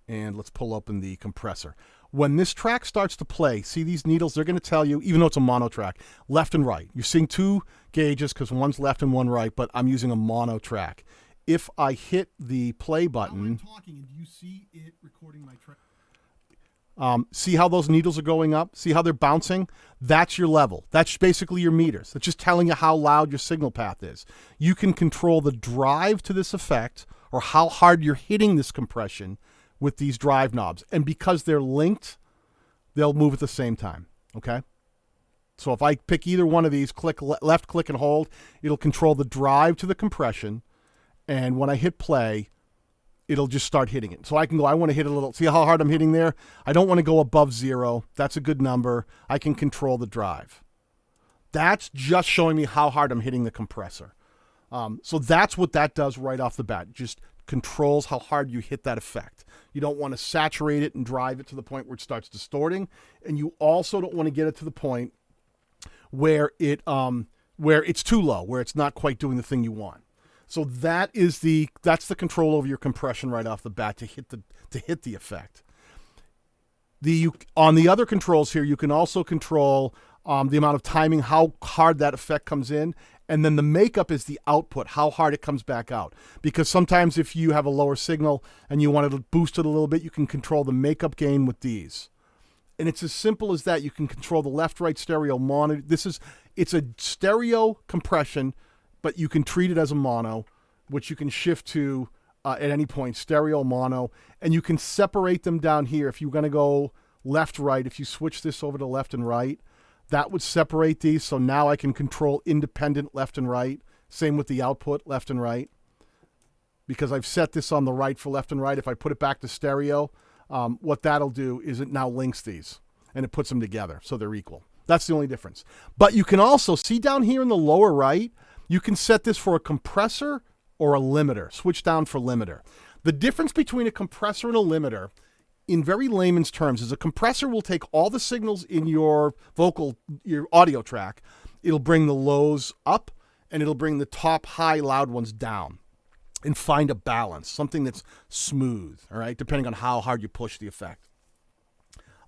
And let's pull open the compressor. When this track starts to play, see these needles, they're going to tell you, even though it's a mono track, left and right. You're seeing two gauges because one's left and one right, but I'm using a mono track. If I hit the play button, I'm talking, and do you see it recording my track? see how those needles are going up? See how they're bouncing? That's your level. That's basically your meters. That's just telling you how loud your signal path is. You can control the drive to this effect or how hard you're hitting this compression with these drive knobs. And because they're linked, they'll move at the same time, okay? So if I pick either one of these, click left, click and hold, it'll control the drive to the compression. And when I hit play, it'll just start hitting it. So I can go, I want to hit a little, see how hard I'm hitting there? I don't want to go above 0. That's a good number. I can control the drive. That's just showing me how hard I'm hitting the compressor. So that's what that does right off the bat. Just controls how hard you hit that effect. You don't want to saturate it and drive it to the point where it starts distorting. And you also don't want to get it to the point where it's too low, where it's not quite doing the thing you want. So that's the control over your compression right off the bat to hit the effect. On the other controls here, you can also control the amount of timing, how hard that effect comes in, and then the makeup is the output, how hard it comes back out. Because sometimes if you have a lower signal and you want to boost it a little bit, you can control the makeup gain with these. And it's as simple as that. You can control the left-right stereo mono. It's a stereo compression, but you can treat it as a mono, which you can shift to at any point, stereo, mono, and you can separate them down here. If you're going to go left, right, if you switch this over to left and right, that would separate these. So now I can control independent left and right. Same with the output, left and right. Because I've set this on the right for left and right. If I put it back to stereo, what that'll do is it now links these and it puts them together so they're equal. That's the only difference. But you can also see down here in the lower right, you can set this for a compressor or a limiter. Switch down for limiter. The difference between a compressor and a limiter, in very layman's terms, is a compressor will take all the signals in your audio track. It'll bring the lows up and it'll bring the top high loud ones down and find a balance, something that's smooth, all right, depending on how hard you push the effect.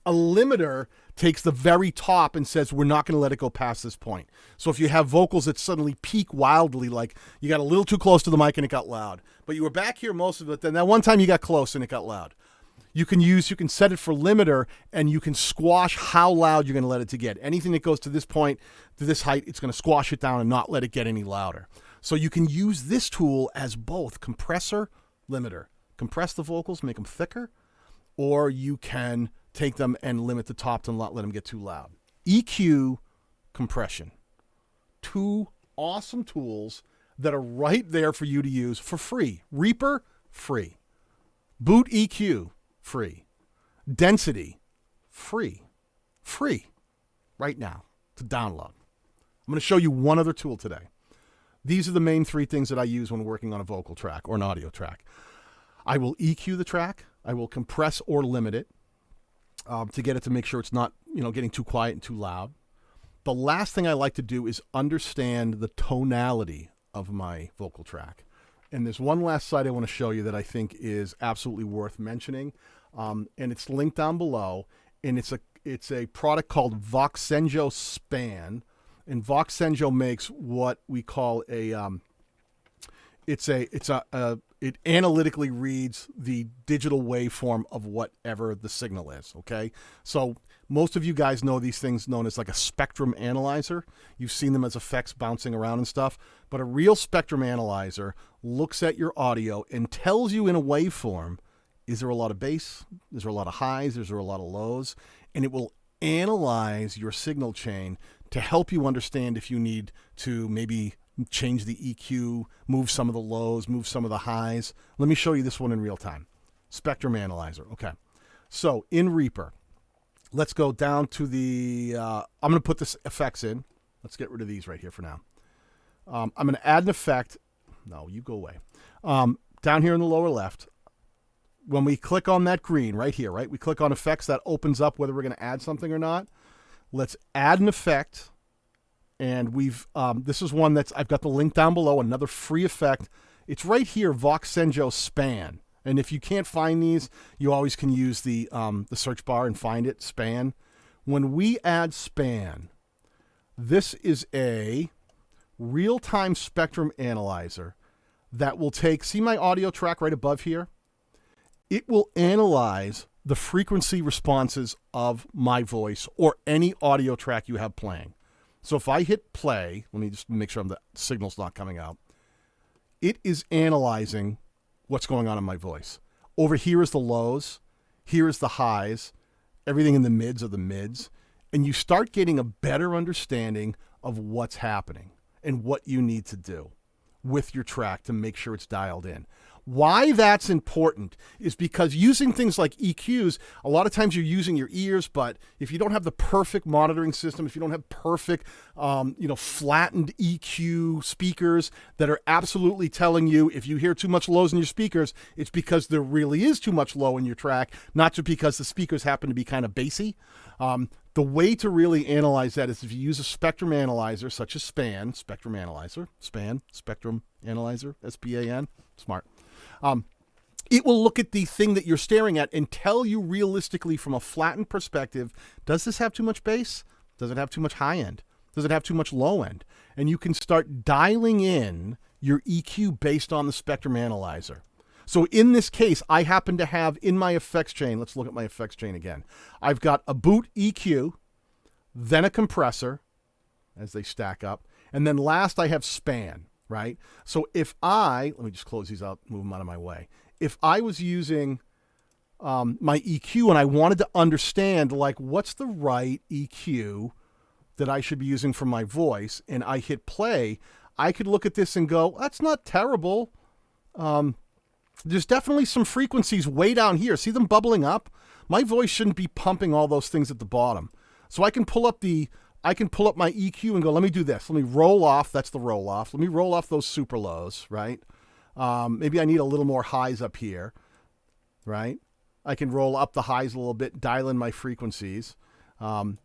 A limiter takes the very top and says, we're not going to let it go past this point. So if you have vocals that suddenly peak wildly, like you got a little too close to the mic and it got loud, but you were back here most of it, then that one time you got close and it got loud. You can set it for limiter and you can squash how loud you're going to let it to get. Anything that goes to this point, to this height, it's going to squash it down and not let it get any louder. So you can use this tool as both compressor, limiter. Compress the vocals, make them thicker, or you can take them and limit the top to not let them get too loud. EQ, compression. Two awesome tools that are right there for you to use for free. Reaper, free. BootEQ, free. Density, free. Free. Right now to download. I'm going to show you one other tool today. These are the main three things that I use when working on a vocal track or an audio track. I will EQ the track. I will compress or limit it to get it to make sure it's not, getting too quiet and too loud. The last thing I like to do is understand the tonality of my vocal track. And there's one last slide I want to show you that I think is absolutely worth mentioning. And it's linked down below. And it's a product called Voxenjo Span. And Voxenjo makes what we call it analytically reads the digital waveform of whatever the signal is, okay? So most of you guys know these things known as like a spectrum analyzer. You've seen them as effects bouncing around and stuff. But a real spectrum analyzer looks at your audio and tells you in a waveform, is there a lot of bass? Is there a lot of highs? Is there a lot of lows? And it will analyze your signal chain to help you understand if you need to maybe change the EQ, move some of the lows, move some of the highs. Let me show you this one in real time. Spectrum analyzer. Okay. So in Reaper, let's go down to I'm going to put this effects in. Let's get rid of these right here for now. I'm going to add an effect. No, you go away. Down here in the lower left, when we click on that green right here, right? We click on effects, that opens up whether we're going to add something or not. Let's add an effect. And this is one I've got the link down below, another free effect. It's right here, Voxenjo Span. And if you can't find these, you always can use the search bar and find it, span. When we add span, this is a real-time spectrum analyzer that will take, see my audio track right above here? It will analyze the frequency responses of my voice or any audio track you have playing. So if I hit play, let me just make sure the signal's not coming out. It is analyzing what's going on in my voice. Over here is the lows, here is the highs, everything in the mids are the mids, and you start getting a better understanding of what's happening and what you need to do with your track to make sure it's dialed in. Why that's important is because using things like EQs, a lot of times you're using your ears, but if you don't have the perfect monitoring system, if you don't have perfect, flattened EQ speakers that are absolutely telling you if you hear too much lows in your speakers, it's because there really is too much low in your track, not just because the speakers happen to be kind of bassy. The way to really analyze that is if you use a spectrum analyzer, such as SPAN, spectrum analyzer, SPAN, smart. It will look at the thing that you're staring at and tell you realistically from a flattened perspective, does this have too much bass? Does it have too much high end? Does it have too much low end? And you can start dialing in your EQ based on the spectrum analyzer. So in this case, I happen to have in my effects chain, let's look at my effects chain again. I've got a BootEQ, then a compressor as they stack up. And then last I have span, right? So if let me just close these out, move them out of my way. If I was using my EQ and I wanted to understand like what's the right EQ that I should be using for my voice and I hit play, I could look at this and go, that's not terrible. There's definitely some frequencies way down here. See them bubbling up? My voice shouldn't be pumping all those things at the bottom. So I can pull up my EQ and go, let me do this. Let me roll off. That's the roll off. Let me roll off those super lows, right? Maybe I need a little more highs up here, right? I can roll up the highs a little bit, dial in my frequencies. And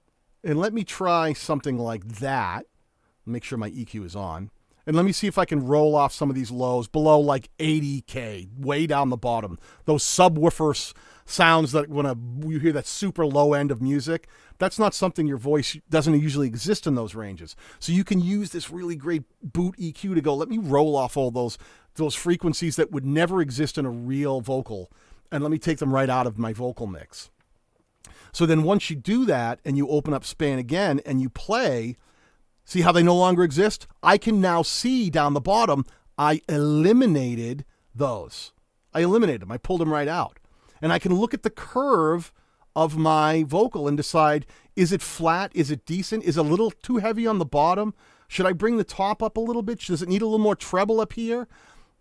let me try something like that. Make sure my EQ is on. And let me see if I can roll off some of these lows below like 80K, way down the bottom. Those subwoofer sounds that when you hear that super low end of music, that's not something your voice doesn't usually exist in those ranges. So you can use this really great BootEQ to go, let me roll off all those frequencies that would never exist in a real vocal, and let me take them right out of my vocal mix. So then once you do that and you open up span again and you play, see how they no longer exist? I can now see down the bottom, I eliminated those. I eliminated them. I pulled them right out. And I can look at the curve of my vocal and decide, is it flat? Is it decent? Is it a little too heavy on the bottom? Should I bring the top up a little bit? Does it need a little more treble up here?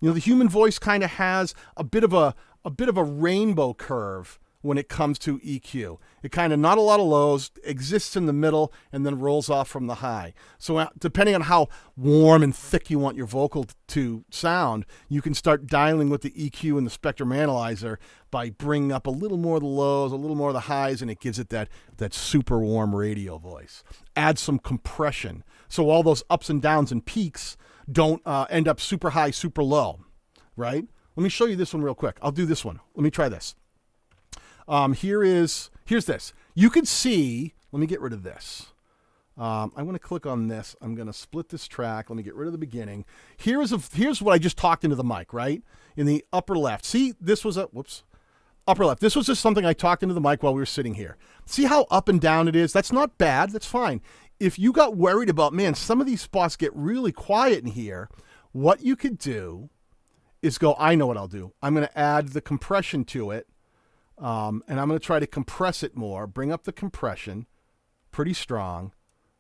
The human voice kind of has a bit of a rainbow curve when it comes to EQ. It kind of, not a lot of lows, exists in the middle, and then rolls off from the high. So depending on how warm and thick you want your vocal to sound, you can start dialing with the EQ and the spectrum analyzer by bringing up a little more of the lows, a little more of the highs, and it gives it that super warm radio voice. Add some compression, so all those ups and downs and peaks don't end up super high, super low, right? Let me show you this one real quick. I'll do this one. Let me try this. Here's this. You can see, let me get rid of this. I'm going to click on this. I'm going to split this track. Let me get rid of the beginning. Here's what I just talked into the mic, right? In the upper left. See, this was upper left. This was just something I talked into the mic while we were sitting here. See how up and down it is? That's not bad. That's fine. If you got worried about, man, some of these spots get really quiet in here, what you could do is go, I know what I'll do. I'm going to add the compression to it. And I'm going to try to compress it more, bring up the compression pretty strong,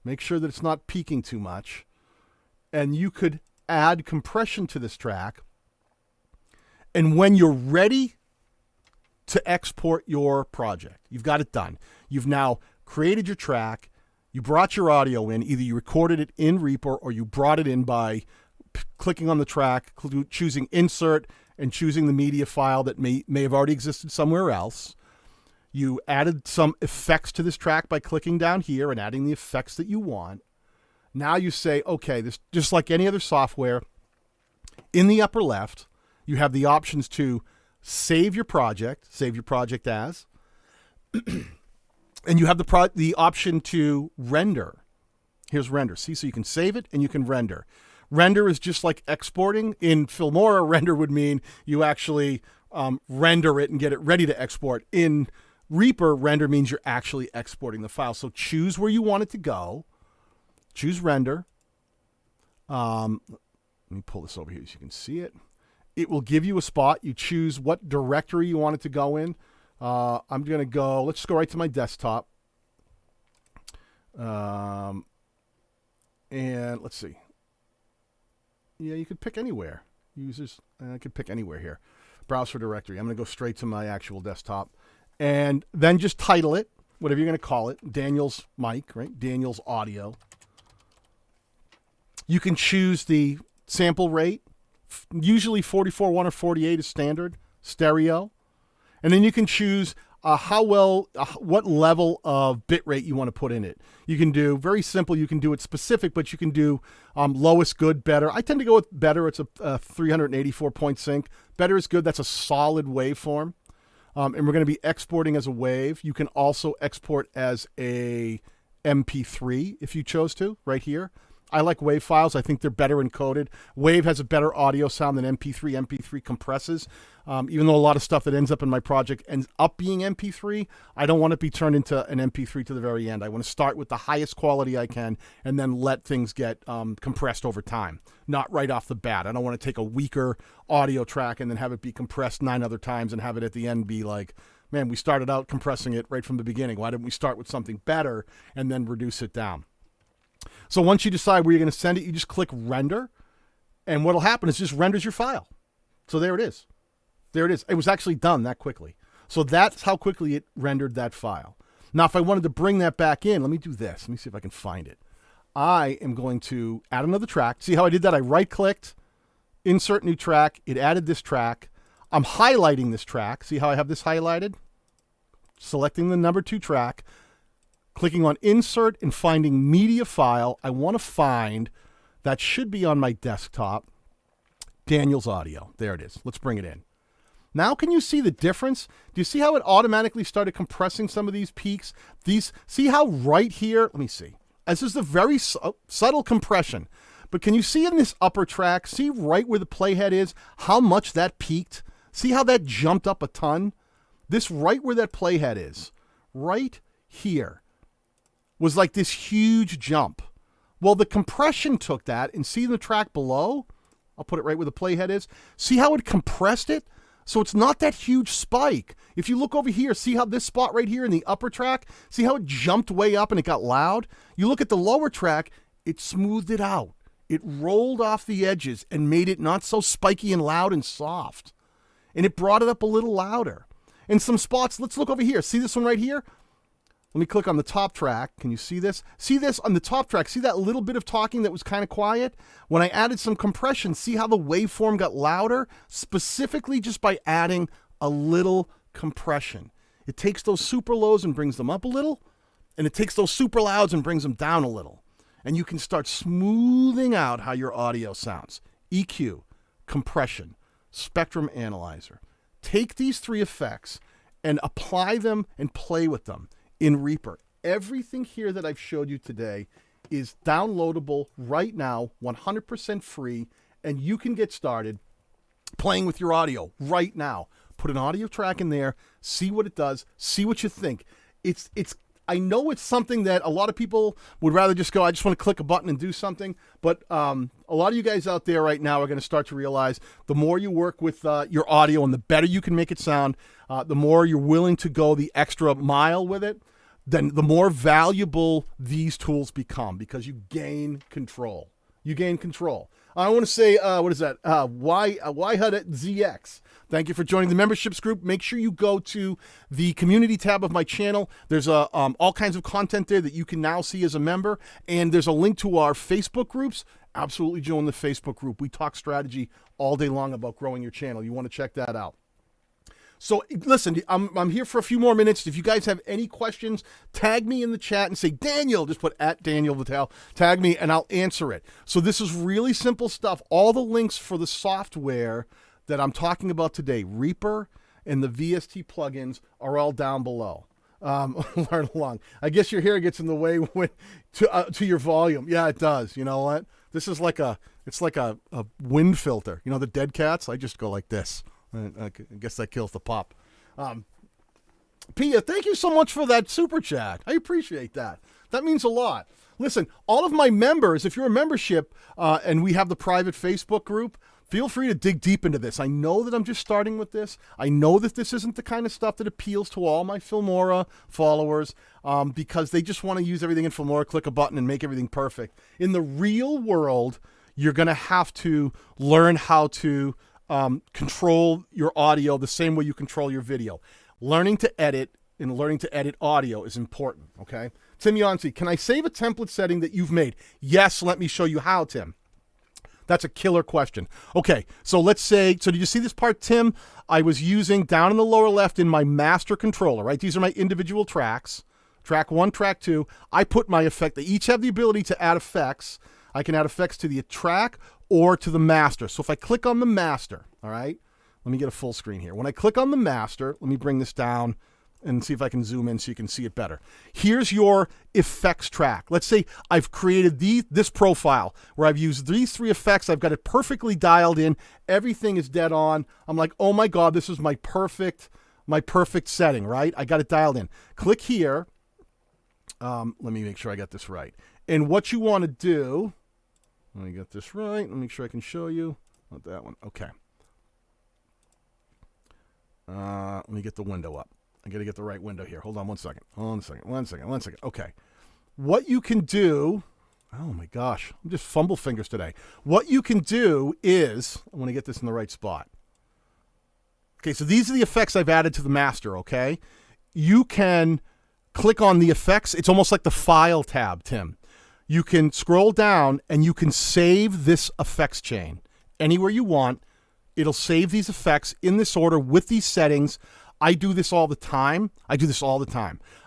make sure that it's not peaking too much. And you could add compression to this track. And when you're ready to export your project, you've got it done. You've now created your track. You brought your audio in. Either you recorded it in Reaper or you brought it in by clicking on the track, choosing insert, and choosing the media file that may have already existed somewhere else. You added some effects to this track by clicking down here and adding the effects that you want. Now you say, okay, this just like any other software, in the upper left, you have the options to save your project as, and you have the option to render. Here's render. See, so you can save it and you can render. Render is just like exporting. In Filmora, render would mean you actually render it and get it ready to export. In Reaper, render means you're actually exporting the file. So choose where you want it to go. Choose render. Let me pull this over here so you can see it. It will give you a spot. You choose what directory you want it to go in. I'm going to go, let's go right to my desktop. And let's see. Yeah, you could pick anywhere. Users, I could pick anywhere here. Browse for directory. I'm going to go straight to my actual desktop. And then just title it, whatever you're going to call it. Daniel's mic, right? Daniel's audio. You can choose the sample rate. Usually 44.1 or 48 is standard. Stereo. And then you can choose what level of bit rate you want to put in it. You can do, very simple, you can do it specific, but you can do lowest, good, better. I tend to go with better. It's a 384 point sync. Better is good. That's a solid waveform. And we're going to be exporting as a wave. You can also export as a MP3 if you chose to, right here. I like WAV files. I think they're better encoded. WAV has a better audio sound than MP3. MP3 compresses. Even though a lot of stuff that ends up in my project ends up being MP3, I don't want it to be turned into an MP3 to the very end. I want to start with the highest quality I can and then let things get compressed over time, not right off the bat. I don't want to take a weaker audio track and then have it be compressed 9 other times and have it at the end be like, man, we started out compressing it right from the beginning. Why didn't we start with something better and then reduce it down? So once you decide where you're going to send it, you just click render. And what will happen is it just renders your file. So there it is. There it is. It was actually done that quickly. So that's how quickly it rendered that file. Now, if I wanted to bring that back in, let me do this. Let me see if I can find it. I am going to add another track. See how I did that? I right-clicked, insert new track. It added this track. I'm highlighting this track. See how I have this highlighted? Selecting the number 2 track. Clicking on insert and finding media file. I want to find, that should be on my desktop, Daniel's audio. There it is. Let's bring it in. Now can you see the difference? Do you see how it automatically started compressing some of these peaks? See how right here, let me see. This is a very subtle compression. But can you see in this upper track, see right where the playhead is, how much that peaked? See how that jumped up a ton? This right where that playhead is, right here, was like this huge jump. Well, the compression took that, and see the track below? I'll put it right where the playhead is. See how it compressed it? So it's not that huge spike. If you look over here, see how this spot right here in the upper track, see how it jumped way up and it got loud? You look at the lower track, it smoothed it out. It rolled off the edges and made it not so spiky and loud and soft. And it brought it up a little louder. In some spots, let's look over here. See this one right here? Let me click on the top track. Can you see this? See this on the top track? See that little bit of talking that was kind of quiet? When I added some compression, see how the waveform got louder? Specifically just by adding a little compression. It takes those super lows and brings them up a little, and it takes those super louds and brings them down a little. And you can start smoothing out how your audio sounds. EQ, compression, spectrum analyzer. Take these 3 effects and apply them and play with them in Reaper. Everything here that I've showed you today is downloadable right now, 100% free, and you can get started playing with your audio right now. Put an audio track in there, see what it does, see what you think. I know it's something that a lot of people would rather just go, I just want to click a button and do something, but a lot of you guys out there right now are going to start to realize the more you work with your audio and the better you can make it sound, the more you're willing to go the extra mile with it, then the more valuable these tools become because you gain control. You gain control. I want to say, what is that? YHUD ZX. Thank you for joining the memberships group. Make sure you go to the community tab of my channel. There's all kinds of content there that you can now see as a member. And there's a link to our Facebook groups. Absolutely join the Facebook group. We talk strategy all day long about growing your channel. You want to check that out. So listen, I'm here for a few more minutes. If you guys have any questions, tag me in the chat and say, Daniel, just put @DanielBatal, tag me and I'll answer it. So this is really simple stuff. All the links for the software that I'm talking about today, Reaper and the VST plugins, are all down below. Learn along. I guess your hair gets in the way to your volume. Yeah, it does. You know what? This is like a wind filter. You know the dead cats? I just go like this. I guess that kills the pop. Pia, thank you so much for that super chat. I appreciate that. That means a lot. Listen, all of my members, if you're a membership and we have the private Facebook group, feel free to dig deep into this. I know that I'm just starting with this. I know that this isn't the kind of stuff that appeals to all my Filmora followers because they just want to use everything in Filmora, click a button, and make everything perfect. In the real world, you're going to have to learn how to control your audio the same way you control your video. Learning to edit and learning to edit audio is important, okay? Tim Yancey, can I save a template setting that you've made? Yes, let me show you how, Tim. That's a killer question. Okay, so let's say, so did you see this part, Tim? I was using down in the lower left in my master controller, right? These are my individual tracks. Track 1, track 2. I put my effect. They each have the ability to add effects. I can add effects to the track or to the master. So if I click on the master, all right? Let me get a full screen here. When I click on the master, let me bring this down and see if I can zoom in so you can see it better. Here's your effects track. Let's say I've created this profile where I've used these 3 effects. I've got it perfectly dialed in. Everything is dead on. I'm like, oh my God, this is my perfect setting, right? I got it dialed in. Click here. Let me make sure I got this right. And what you want to do, let me get this right. Let me make sure I can show you. Not that one. Okay. Let me get the window up. I got to get the right window here. Hold on one second. One second. Okay. What you can do, oh my gosh, I'm just fumble fingers today. What you can do is, I want to get this in the right spot. Okay, so these are the effects I've added to the master, okay? You can click on the effects. It's almost like the file tab, Tim. You can scroll down and you can save this effects chain anywhere you want. It'll save these effects in this order with these settings. I do this all the time.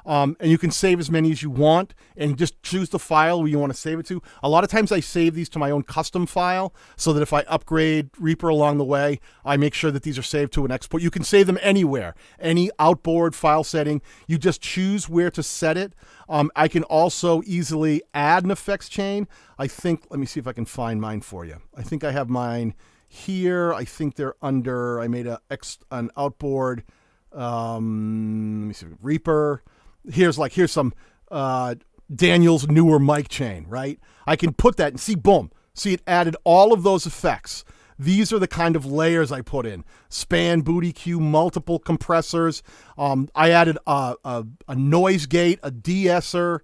And you can save as many as you want and just choose the file where you want to save it to. A lot of times I save these to my own custom file so that if I upgrade Reaper along the way, I make sure that these are saved to an export. You can save them anywhere, any outboard file setting. You just choose where to set it. I can also easily add an effects chain. I think, let me see if I can find mine for you. I think I have mine here. I think they're under, I made an outboard. Let me see, Reaper. Here's some Daniel's newer mic chain, right? I can put that and see, boom. See, it added all of those effects. These are the kind of layers I put in. Span, BootEQ, multiple compressors. I added a noise gate, a de-esser.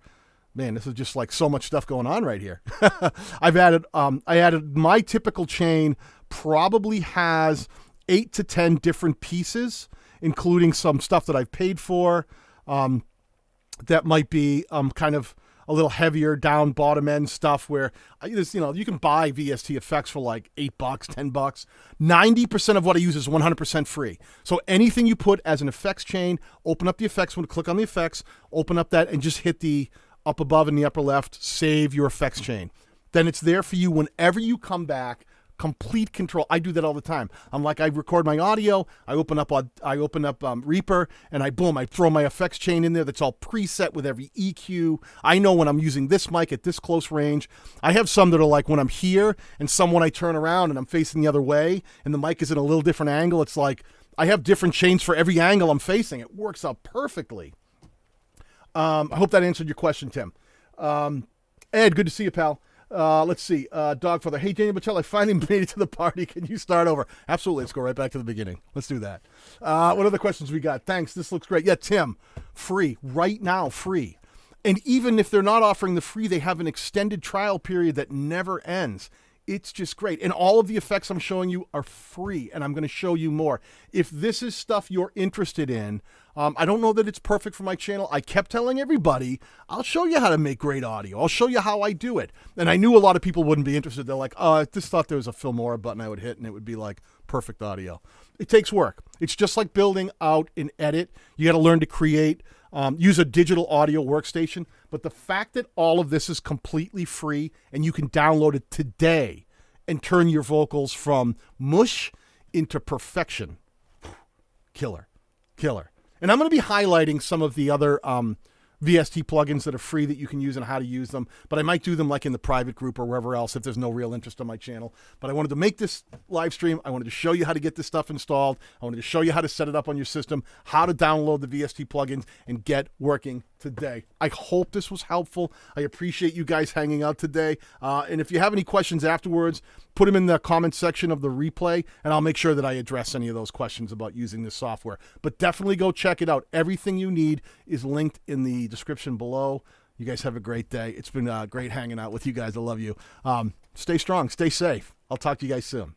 Man, this is just like so much stuff going on right here. I added my typical chain probably has 8 to 10 different pieces, including some stuff that I've paid for that might be kind of a little heavier down bottom end stuff where you can buy VST effects for like $8, $10. 90% of what I use is 100% free. So anything you put as an effects chain, open up the effects one, click on the effects, open up that and just hit the up above in the upper left, save your effects chain. Then it's there for you whenever you come back. Complete control. I do that all the time. I'm like, I record my audio, I open up Reaper, and I throw my effects chain in there that's all preset with every EQ. I know when I'm using this mic at this close range. I have some that are like when I'm here and some when I turn around and I'm facing the other way and the mic is in a little different angle. It's like I have different chains for every angle I'm facing. It works out perfectly. I hope that answered your question, Tim. Ed, good to see you, pal. Let's see. Dogfather. Hey, Daniel Batal, I finally made it to the party. Can you start over? Absolutely. Let's go right back to the beginning. Let's do that. What other questions we got? Thanks. This looks great. Yeah, Tim. Free. Right now, free. And even if they're not offering the free, they have an extended trial period that never ends. It's just great. And all of the effects I'm showing you are free, and I'm going to show you more. If this is stuff you're interested in, I don't know that it's perfect for my channel. I kept telling everybody, I'll show you how to make great audio. I'll show you how I do it. And I knew a lot of people wouldn't be interested. They're like, oh, I just thought there was a Filmora button I would hit, and it would be like perfect audio. It takes work. It's just like building out an edit. You got to learn to create, use a digital audio workstation. But the fact that all of this is completely free and you can download it today and turn your vocals from mush into perfection. Killer. And I'm going to be highlighting some of the other VST plugins that are free that you can use and how to use them. But I might do them like in the private group or wherever else if there's no real interest on my channel. But I wanted to make this live stream. I wanted to show you how to get this stuff installed. I wanted to show you how to set it up on your system, how to download the VST plugins and get working today. I hope this was helpful. I appreciate you guys hanging out today. And if you have any questions afterwards, put them in the comment section of the replay, and I'll make sure that I address any of those questions about using this software. But definitely go check it out. Everything you need is linked in the description below. You guys have a great day. It's been great hanging out with you guys. I love you. Stay strong. Stay safe. I'll talk to you guys soon.